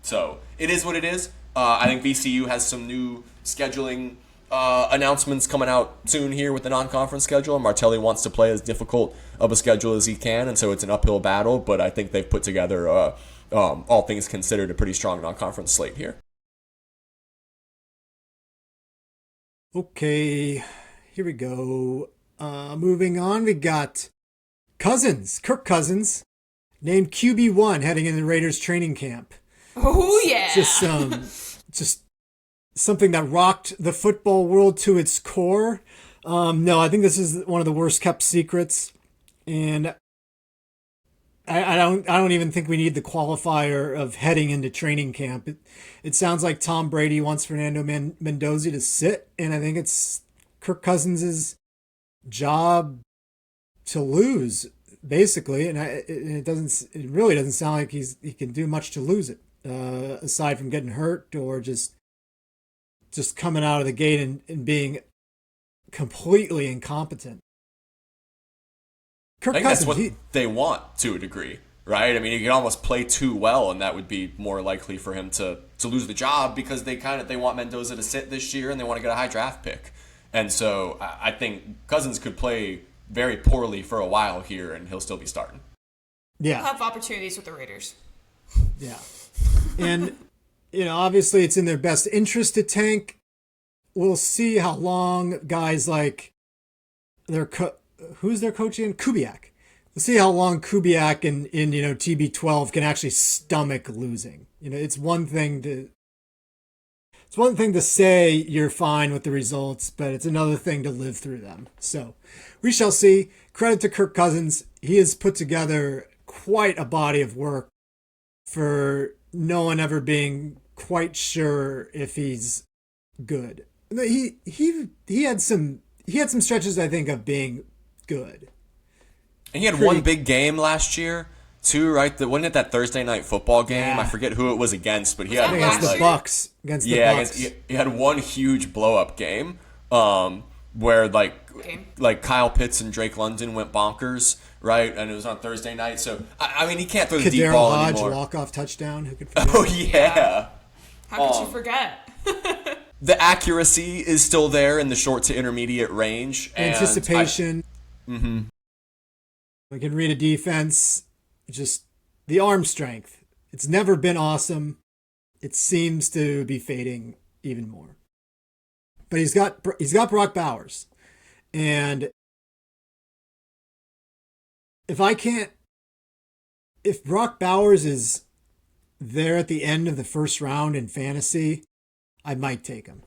So it is what it is. I think VCU has some new scheduling announcements coming out soon here with the non-conference schedule. Martelli wants to play as difficult of a schedule as he can, and so it's an uphill battle, but I think they've put together, all things considered, a pretty strong non-conference slate here. Okay, here we go. Moving on, we got Kirk Cousins, named QB1 heading into the Raiders training camp. Oh, yeah. Just something that rocked the football world to its core. No, I think this is one of the worst kept secrets, and I don't even think we need the qualifier of heading into training camp. It sounds like Tom Brady wants Fernando Mendoza to sit, and I think it's Kirk Cousins' job to lose, basically. And it really doesn't sound like he can do much to lose it, aside from getting hurt or just coming out of the gate and being completely incompetent. I think that's what they want to a degree, right? I mean, he can almost play too well, and that would be more likely for him to lose the job because they want Mendoza to sit this year and they want to get a high draft pick. And so I think Cousins could play very poorly for a while here, and he'll still be starting. Yeah, He'll have opportunities with the Raiders. Yeah, and obviously it's in their best interest to tank. We'll see how long guys like who's their coach again? Kubiak. We'll see how long Kubiak in TB12 can actually stomach losing. It's one thing to say you're fine with the results, but it's another thing to live through them. So we shall see. Credit to Kirk Cousins. He has put together quite a body of work for no one ever being quite sure if he's good. He had some stretches, I think, of being good. And he had one big game last year too, right? Wasn't it that Thursday night football game? Yeah. I forget who it was against, but he had against the Bucks. He had one huge blow up game where like Kyle Pitts and Drake London went bonkers, right? And it was on Thursday night. So I mean, he can't throw the deep ball anymore. Walk-off touchdown. Who could forget? Oh yeah. How could you forget? The accuracy is still there in the short to intermediate range. Anticipation. We can read a defense. Just the arm strength. It's never been awesome. It seems to be fading even more. But he's got Brock Bowers. And if Brock Bowers is there at the end of the first round in fantasy, I might take him.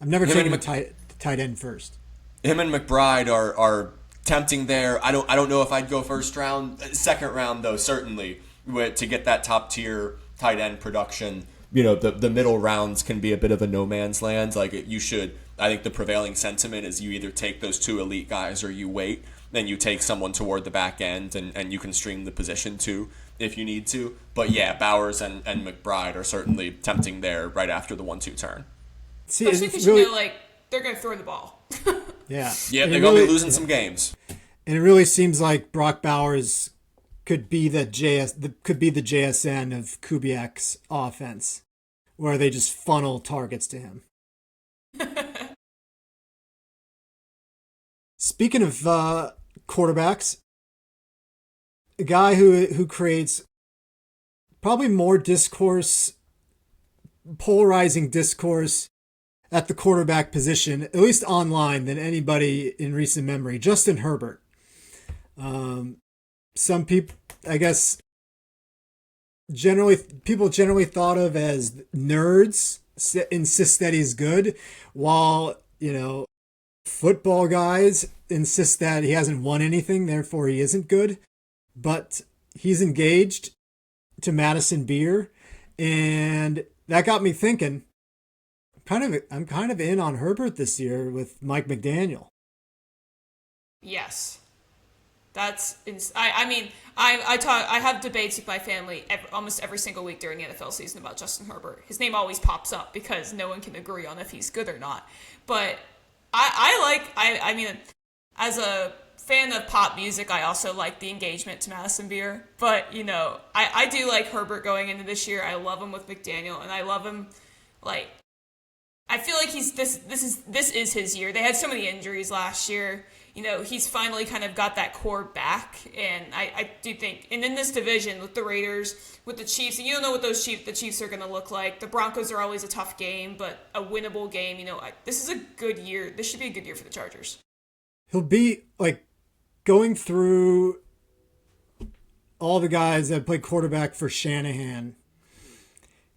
I've never taken a tight end first. Him and McBride are tempting there. I don't know if I'd go first round. Second round, though, certainly, to get that top tier tight end production. The middle rounds can be a bit of a no man's land. I think the prevailing sentiment is you either take those two elite guys or you wait. Then you take someone toward the back end and you can stream the position too if you need to. But yeah, Bowers and McBride are certainly tempting there right after the 1-2 turn. Especially because they're going to throw the ball. Yeah. Yeah, they're going to be losing some games. And it really seems like Brock Bowers could be the JSN of Kubiak's offense, where they just funnel targets to him. Speaking of quarterbacks, a guy who creates probably more polarizing discourse at the quarterback position, at least online, than anybody in recent memory. Justin Herbert. Some people, I guess, people generally thought of as nerds insist that he's good, while, football guys insist that he hasn't won anything, therefore he isn't good. But he's engaged to Madison Beer, and that got me thinking. I'm kind of in on Herbert this year with Mike McDaniel. Yes. I have debates with my family almost every single week during the NFL season about Justin Herbert. His name always pops up because no one can agree on if he's good or not. But I mean, as a fan of pop music, I also like the engagement to Madison Beer. But, I do like Herbert going into this year. I love him with McDaniel, and I love him, I feel like this is his year. They had so many injuries last year. He's finally kind of got that core back, and I do think, and in this division with the Raiders, with the Chiefs, and you don't know what the Chiefs are going to look like. The Broncos are always a tough game, but a winnable game. This is a good year. This should be a good year for the Chargers. He'll be going through all the guys that played quarterback for Shanahan.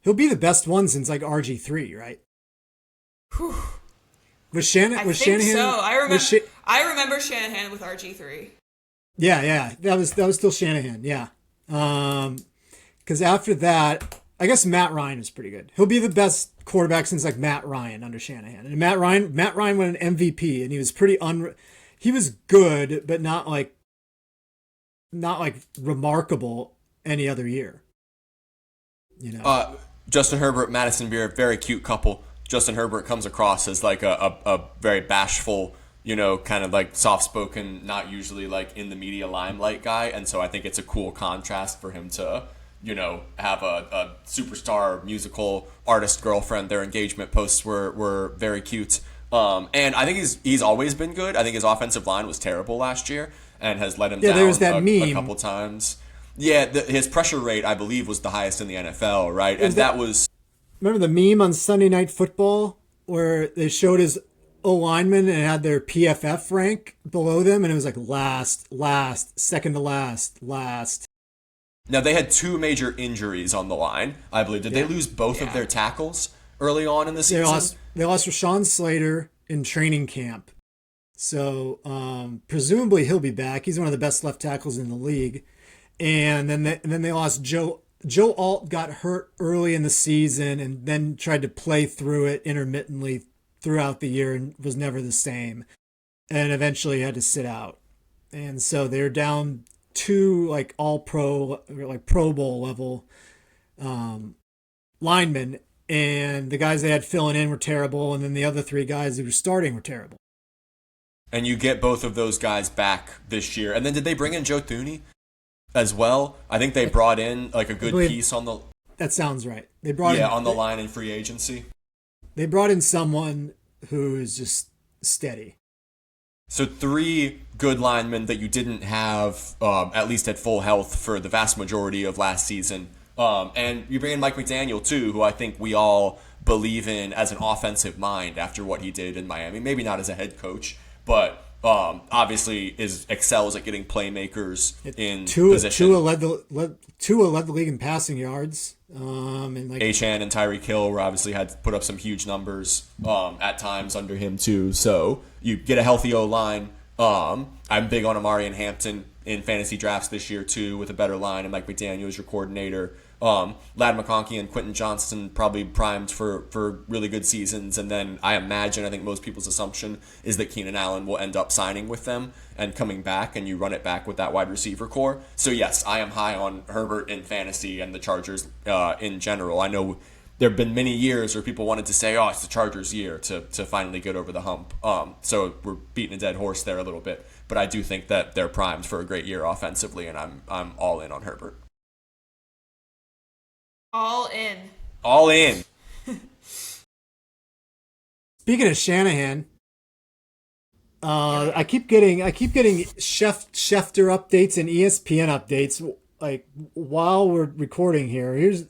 He'll be the best one since RG3, right? Whew. Was Shanahan? So. I remember Shanahan with RG3. Yeah, that was still Shanahan. Yeah, because after that, I guess Matt Ryan is pretty good. He'll be the best quarterback since Matt Ryan under Shanahan. And Matt Ryan won an MVP, and he was pretty he was good, but not remarkable any other year. Justin Herbert, Madison Beer, very cute couple. Justin Herbert comes across as a very bashful, kind of soft-spoken, not usually in the media limelight guy. And so I think it's a cool contrast for him to, have a superstar musical artist girlfriend. Their engagement posts were very cute. And I think he's always been good. I think his offensive line was terrible last year and has let him down there was that meme a couple times. Yeah, his pressure rate, I believe, was the highest in the NFL, right? And that was... Remember the meme on Sunday Night Football where they showed his O-lineman and had their PFF rank below them, and it was last, second to last. Now, they had two major injuries on the line, I believe. Did they lose both of their tackles early on in the season? They lost Rashawn Slater in training camp. So presumably he'll be back. He's one of the best left tackles in the league. And then they lost Joe Alt got hurt early in the season and then tried to play through it intermittently throughout the year and was never the same, and eventually had to sit out. And so they're down two all pro, Pro Bowl level linemen, and the guys they had filling in were terrible, and then the other three guys who were starting were terrible. And you get both of those guys back this year. And then did they bring in Joe Thuney as well? I think they brought in a good piece on the... That sounds right. They brought on the line in free agency. They brought in someone who is just steady. So three good linemen that you didn't have at least at full health for the vast majority of last season. And you bring in Mike McDaniel too, who I think we all believe in as an offensive mind after what he did in Miami. Maybe not as a head coach, but obviously excels at getting playmakers in position. Tua led the league in passing yards. Achane and Tyreek Hill obviously had to put up some huge numbers at times under him too. So you get a healthy O-line. I'm big on Amari and Hampton in fantasy drafts this year too, with a better line, and Mike McDaniel is your coordinator. Lad McConkey and Quentin Johnston probably primed for really good seasons, and then I think most people's assumption is that Keenan Allen will end up signing with them and coming back, and you run it back with that wide receiver core. So yes, I am high on Herbert in fantasy and the Chargers in general. I know there have been many years where people wanted to say, it's the Chargers' year to finally get over the hump. So we're beating a dead horse there a little bit, but I do think that they're primed for a great year offensively, and I'm all in on Herbert. All in. All in. Speaking of Shanahan, I keep getting Schefter updates and ESPN updates while we're recording here. Here's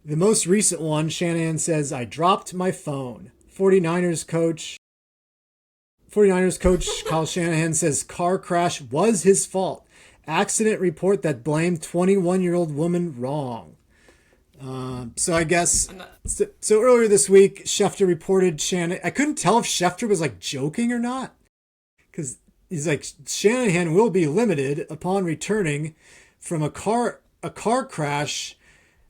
the most recent one. Shanahan says, "I dropped my phone. 49ers coach Kyle Shanahan says car crash was his fault. Accident report that blamed 21-year-old woman wrong. So I guess so earlier this week, Schefter reported Shanahan. I couldn't tell if Schefter was like joking or not, because he's like, Shanahan will be limited upon returning from a car crash,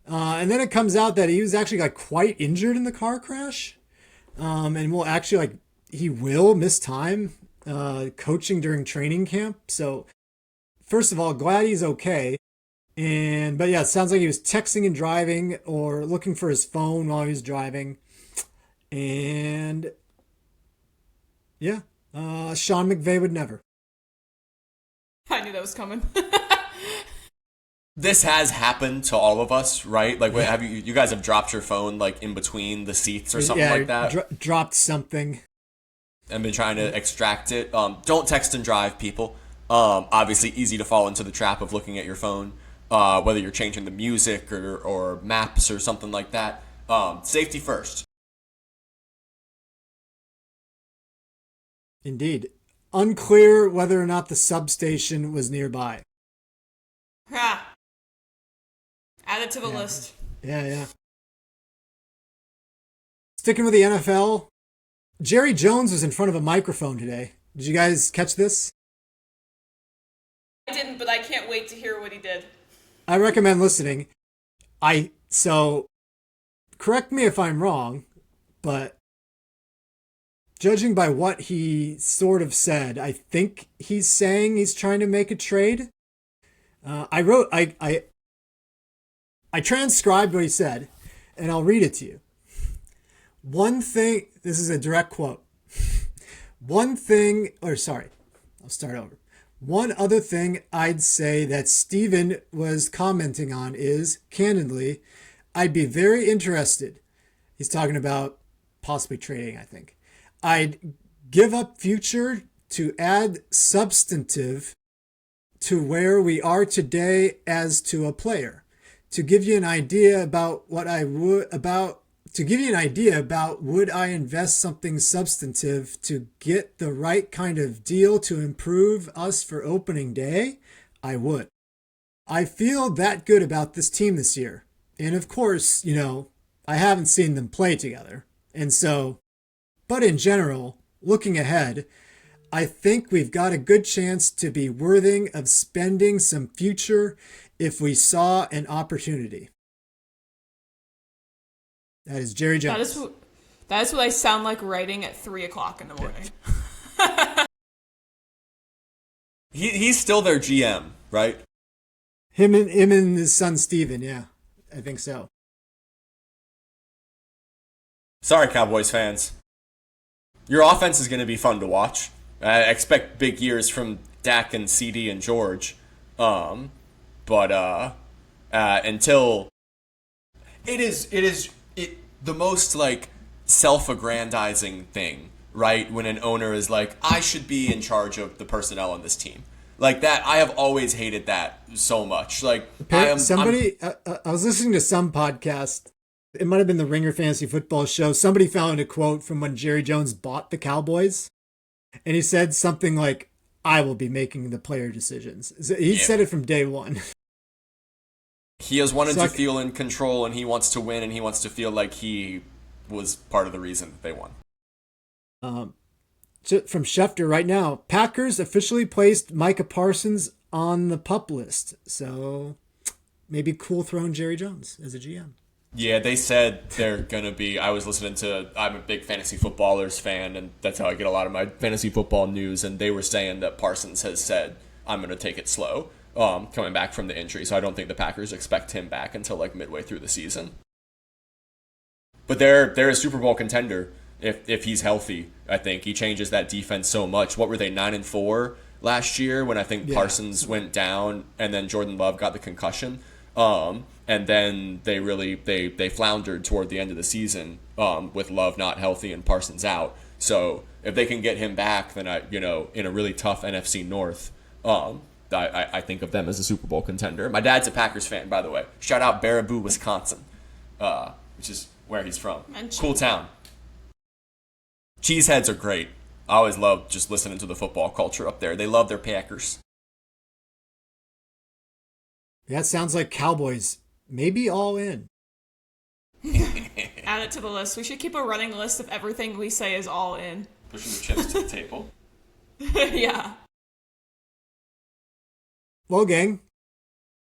and then it comes out that he was actually like quite injured in the car crash, and will actually like he will miss time coaching during training camp. So first of all, glad he's okay. But yeah, it sounds like he was texting and driving or looking for his phone while he was driving. And yeah, Sean McVay would never. I knew that was coming. This has happened to all of us, right? Like, have you guys have dropped your phone like in between the seats or something like that? Dropped something and been trying to extract it. Don't text and drive, people. Obviously, easy to fall into the trap of looking at your phone. Whether you're changing the music or maps or something like that. Safety first. Indeed. Unclear whether or not the substation was nearby. Ha! Add it to the list. Yeah. Sticking with the NFL, Jerry Jones was in front of a microphone today. Did you guys catch this? I didn't, but I can't wait to hear what he did. I recommend listening. So correct me if I'm wrong, but judging by what he sort of said, I think he's saying he's trying to make a trade. I transcribed what he said, and I'll read it to you. This is a direct quote. I'll start over. One other thing I'd say that Steven was commenting on is, candidly, I'd be very interested. He's talking about possibly trading, I think. I'd give up future to add substantive to where we are today as to a player. To give you an idea about would I invest something substantive to get the right kind of deal to improve us for opening day? I would. I feel that good about this team this year. And of course, I haven't seen them play together. But in general, looking ahead, I think we've got a good chance to be worthy of spending some future if we saw an opportunity. That is Jerry Jones. That is what I sound like writing at 3:00 in the morning. He's still their GM, right? Him and his son Steven, yeah. I think so. Sorry, Cowboys fans. Your offense is going to be fun to watch. I expect big years from Dak and CD and George. But until it is the most like self-aggrandizing thing, right? When an owner is like, I should be in charge of the personnel on this team. Like that, I have always hated that so much. Like I was listening to some podcast. It might have been the Ringer Fantasy Football Show. Somebody found a quote from when Jerry Jones bought the Cowboys. And he said something like, I will be making the player decisions. He said it from day one. He has wanted to feel in control, and he wants to win, and he wants to feel like he was part of the reason that they won. From Schefter right now, Packers officially placed Micah Parsons on the PUP list. So maybe cool throwing Jerry Jones as a GM. Yeah, they said they're going to be... I'm a big fantasy footballers fan, and that's how I get a lot of my fantasy football news, and they were saying that Parsons has said, I'm going to take it slow, coming back from the injury, so I don't think the Packers expect him back until like midway through the season. But they're a Super Bowl contender if he's healthy, I think. He changes that defense so much. What were they, 9-4 last year when I think Parsons went down and then Jordan Love got the concussion? And then they floundered toward the end of the season with Love not healthy and Parsons out. So if they can get him back, then in a really tough NFC North, I think of them as a Super Bowl contender. My dad's a Packers fan, by the way. Shout out Baraboo, Wisconsin, which is where he's from. Cool town. Cheeseheads are great. I always love just listening to the football culture up there. They love their Packers. That sounds like Cowboys. Maybe all in. Add it to the list. We should keep a running list of everything we say is all in. Pushing the chips to the table. Yeah. Well, gang,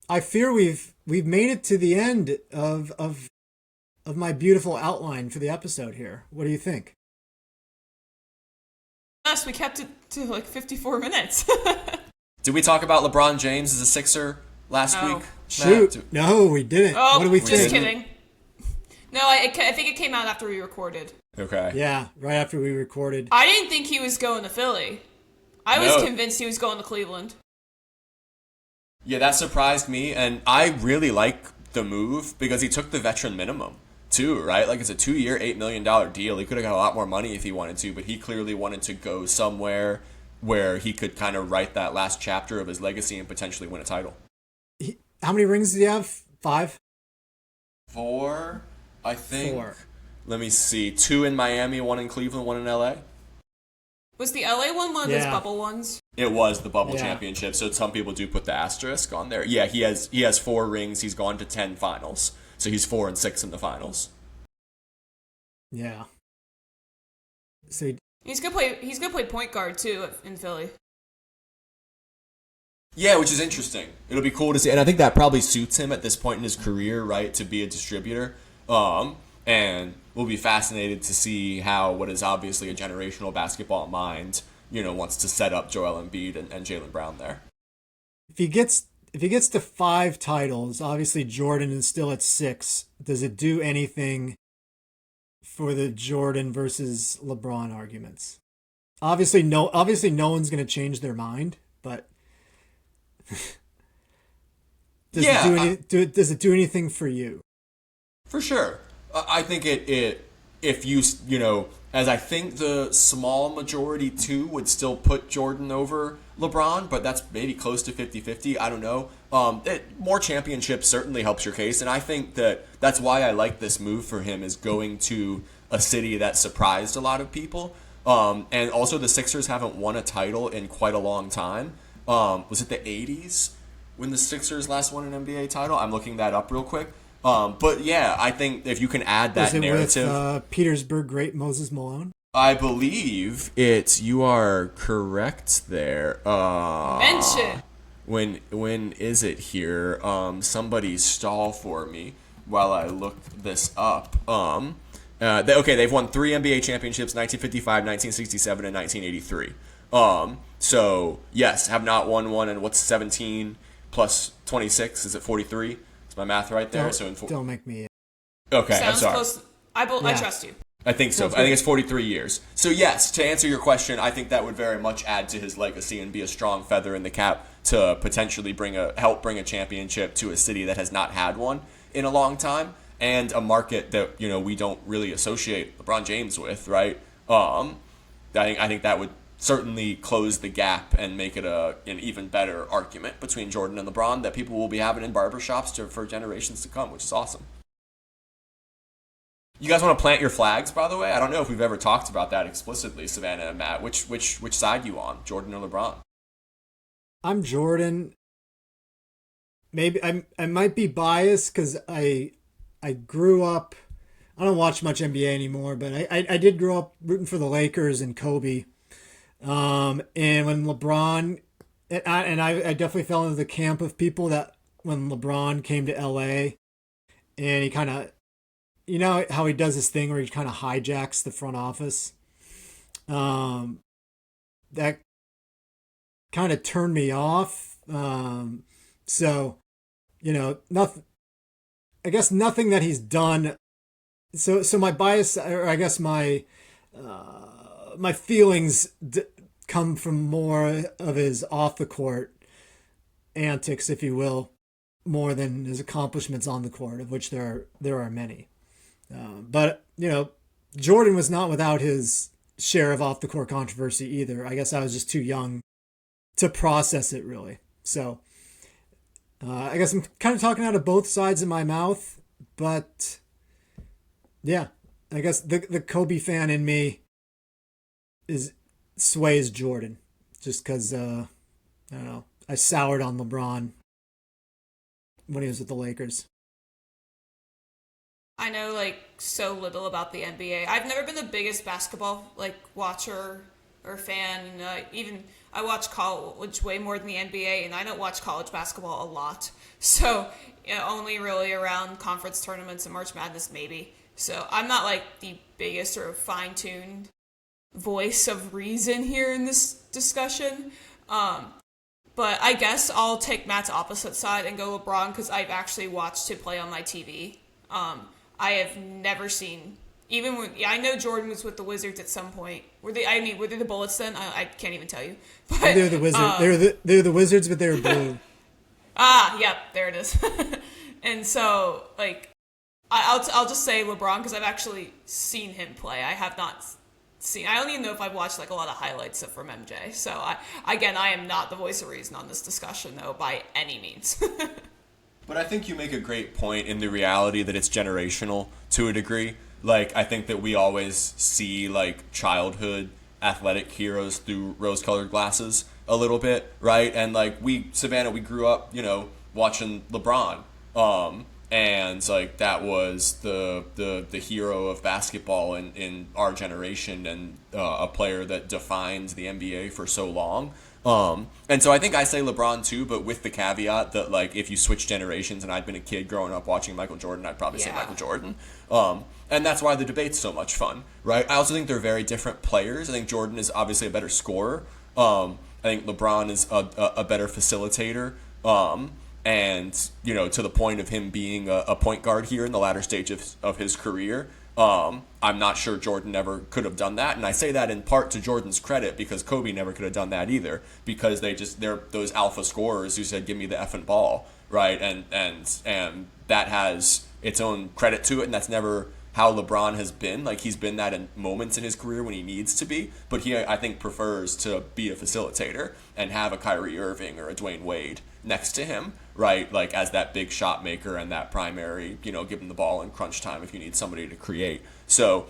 I fear we've made it to the end of my beautiful outline for the episode here. What do you think? Yes, we kept it to like 54 minutes. Did we talk about LeBron James as a Sixer last week? Shoot. Matt? No, we didn't. Oh, what do we just think? kidding. No, I think it came out after we recorded. Okay. Yeah, right after we recorded. I didn't think he was going to Philly. I was No. convinced he was going to Cleveland. Yeah, that surprised me, and I really like the move because he took the veteran minimum too, right? Like it's a 2-year, $8 million deal. He could have got a lot more money if he wanted to, but he clearly wanted to go somewhere where he could kind of write that last chapter of his legacy and potentially win a title. How many rings does he have? 5? 4, I think. 4. Let me see. 2 in Miami, 1 in Cleveland, 1 in LA. Was the LA one of his Yeah. bubble ones? It was the bubble Yeah. championship, so some people do put the asterisk on there. Yeah, he has 4 rings. He's gone to 10 finals, so he's 4 and 6 in the finals. Yeah. So He's gonna play point guard too in Philly. Yeah, which is interesting. It'll be cool to see, and I think that probably suits him at this point in his career, right, to be a distributor. And we'll be fascinated to see how what is obviously a generational basketball mind, wants to set up Joel Embiid and Jaylen Brown there. if he gets to 5 titles, obviously Jordan is still at 6. Does it do anything for the Jordan versus LeBron arguments? Obviously no one's going to change their mind, but does it do anything for you? For sure. I think if as I think the small majority too would still put Jordan over LeBron, but that's maybe close to 50-50. I don't know. More championships certainly helps your case, and I think that's why I like this move for him is going to a city that surprised a lot of people. And also the Sixers haven't won a title in quite a long time. Was it the 80s when the Sixers last won an NBA title? I'm looking that up real quick. But yeah, I think if you can add that Was it narrative, with Petersburg great Moses Malone? I believe you are correct there. Mention. When is it here? Somebody stall for me while I look this up. They've won 3 NBA championships: 1955, 1967, and 1983. So yes, have not won one. And what's 17 plus 26? Is it 43? Is my math right there? Don't make me. Okay, I'm Sounds sorry. close. I trust you. I think so. I think it's 43 years. So yes, to answer your question, I think that would very much add to his legacy and be a strong feather in the cap to potentially help bring a championship to a city that has not had one in a long time and a market that we don't really associate LeBron James with, right? I think that would certainly close the gap and make it an even better argument between Jordan and LeBron that people will be having in barbershops for generations to come, which is awesome. You guys want to plant your flags, by the way? I don't know if we've ever talked about that explicitly, Savannah and Matt. Which side you on, Jordan or LeBron? I'm Jordan. Maybe I might be biased because I grew up. I don't watch much NBA anymore, but I did grow up rooting for the Lakers and Kobe. And when LeBron, I definitely fell into the camp of people that when LeBron came to LA and he kind of, how he does this thing where he kind of hijacks the front office. That kind of turned me off. So, nothing, I guess nothing that he's done. So my bias, or I guess my feelings come from more of his off the court antics, if you will, more than his accomplishments on the court, of which there are many. But Jordan was not without his share of off the court controversy either. I guess I was just too young to process it really. So I guess I'm kind of talking out of both sides of my mouth, but yeah, I guess the Kobe fan in me sways Jordan, just because I don't know. I soured on LeBron when he was with the Lakers. I know so little about the NBA. I've never been the biggest basketball watcher or fan. Even I watch college way more than the NBA, and I don't watch college basketball a lot. So only really around conference tournaments and March Madness maybe. So I'm not the biggest or fine-tuned voice of reason here in this discussion. But I guess I'll take Matt's opposite side and go LeBron because I've actually watched him play on my TV. I have never seen, even when, I know Jordan was with the Wizards at some point. Were they the Bullets then? I can't even tell you. But They're the Wizards. They're the Wizards, but they were blue. Yep, there it is. And so, I'll just say LeBron because I've actually seen him play. I have not seen. I don't even know if I've watched a lot of highlights from MJ. So I am not the voice of reason on this discussion though by any means. But I think you make a great point in the reality that it's generational to a degree. I think that we always see childhood athletic heroes through rose-colored glasses a little bit, right? And Savannah, we grew up, watching LeBron. And that was the hero of basketball in our generation and a player that defined the NBA for so long. And so I think I say LeBron too, but with the caveat that if you switch generations and I'd been a kid growing up watching Michael Jordan, I'd probably say Michael Jordan. And that's why the debate's so much fun, right? I also think they're very different players. I think Jordan is obviously a better scorer. I think LeBron is a better facilitator. And, to the point of him being a point guard here in the latter stage of his career, I'm not sure Jordan ever could have done that. And I say that in part to Jordan's credit because Kobe never could have done that either because they're those alpha scorers who said, give me the effing ball, right? And that has its own credit to it, and that's never how LeBron has been. He's been that in moments in his career when he needs to be, but he, I think, prefers to be a facilitator and have a Kyrie Irving or a Dwayne Wade next to him, right? As that big shot maker and that primary, give him the ball in crunch time if you need somebody to create. So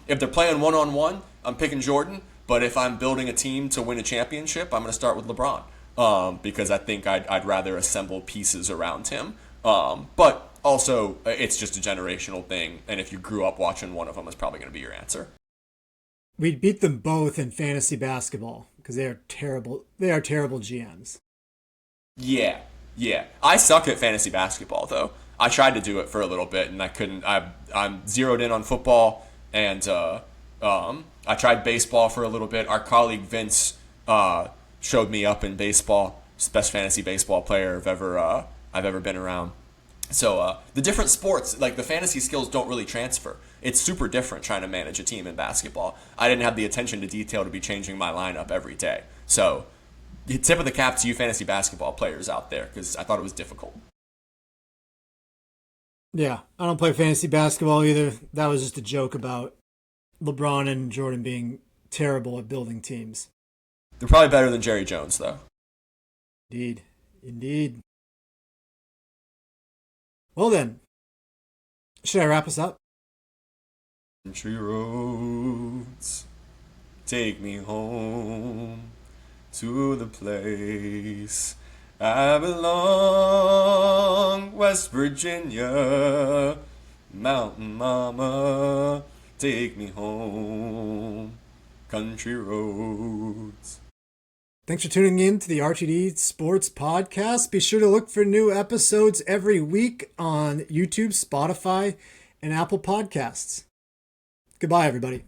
if they're playing one-on-one, I'm picking Jordan, but if I'm building a team to win a championship, I'm going to start with LeBron because I think I'd rather assemble pieces around him. But also, it's just a generational thing, and if you grew up watching one of them, it's probably going to be your answer. We'd beat them both in fantasy basketball because they are terrible. They are terrible GMs. Yeah. I suck at fantasy basketball, though. I tried to do it for a little bit, and I couldn't. I'm zeroed in on football, and I tried baseball for a little bit. Our colleague Vince showed me up in baseball. He's the best fantasy baseball player I've ever been around. So the different sports, the fantasy skills don't really transfer. It's super different trying to manage a team in basketball. I didn't have the attention to detail to be changing my lineup every day. So tip of the cap to you fantasy basketball players out there because I thought it was difficult. Yeah, I don't play fantasy basketball either. That was just a joke about LeBron and Jordan being terrible at building teams. They're probably better than Jerry Jones, though. Indeed. Well then, should I wrap us up? Country roads, take me home to the place I belong, West Virginia, Mountain Mama, take me home, country roads. Thanks for tuning in to the RTD Sports Podcast. Be sure to look for new episodes every week on YouTube, Spotify, and Apple Podcasts. Goodbye, everybody.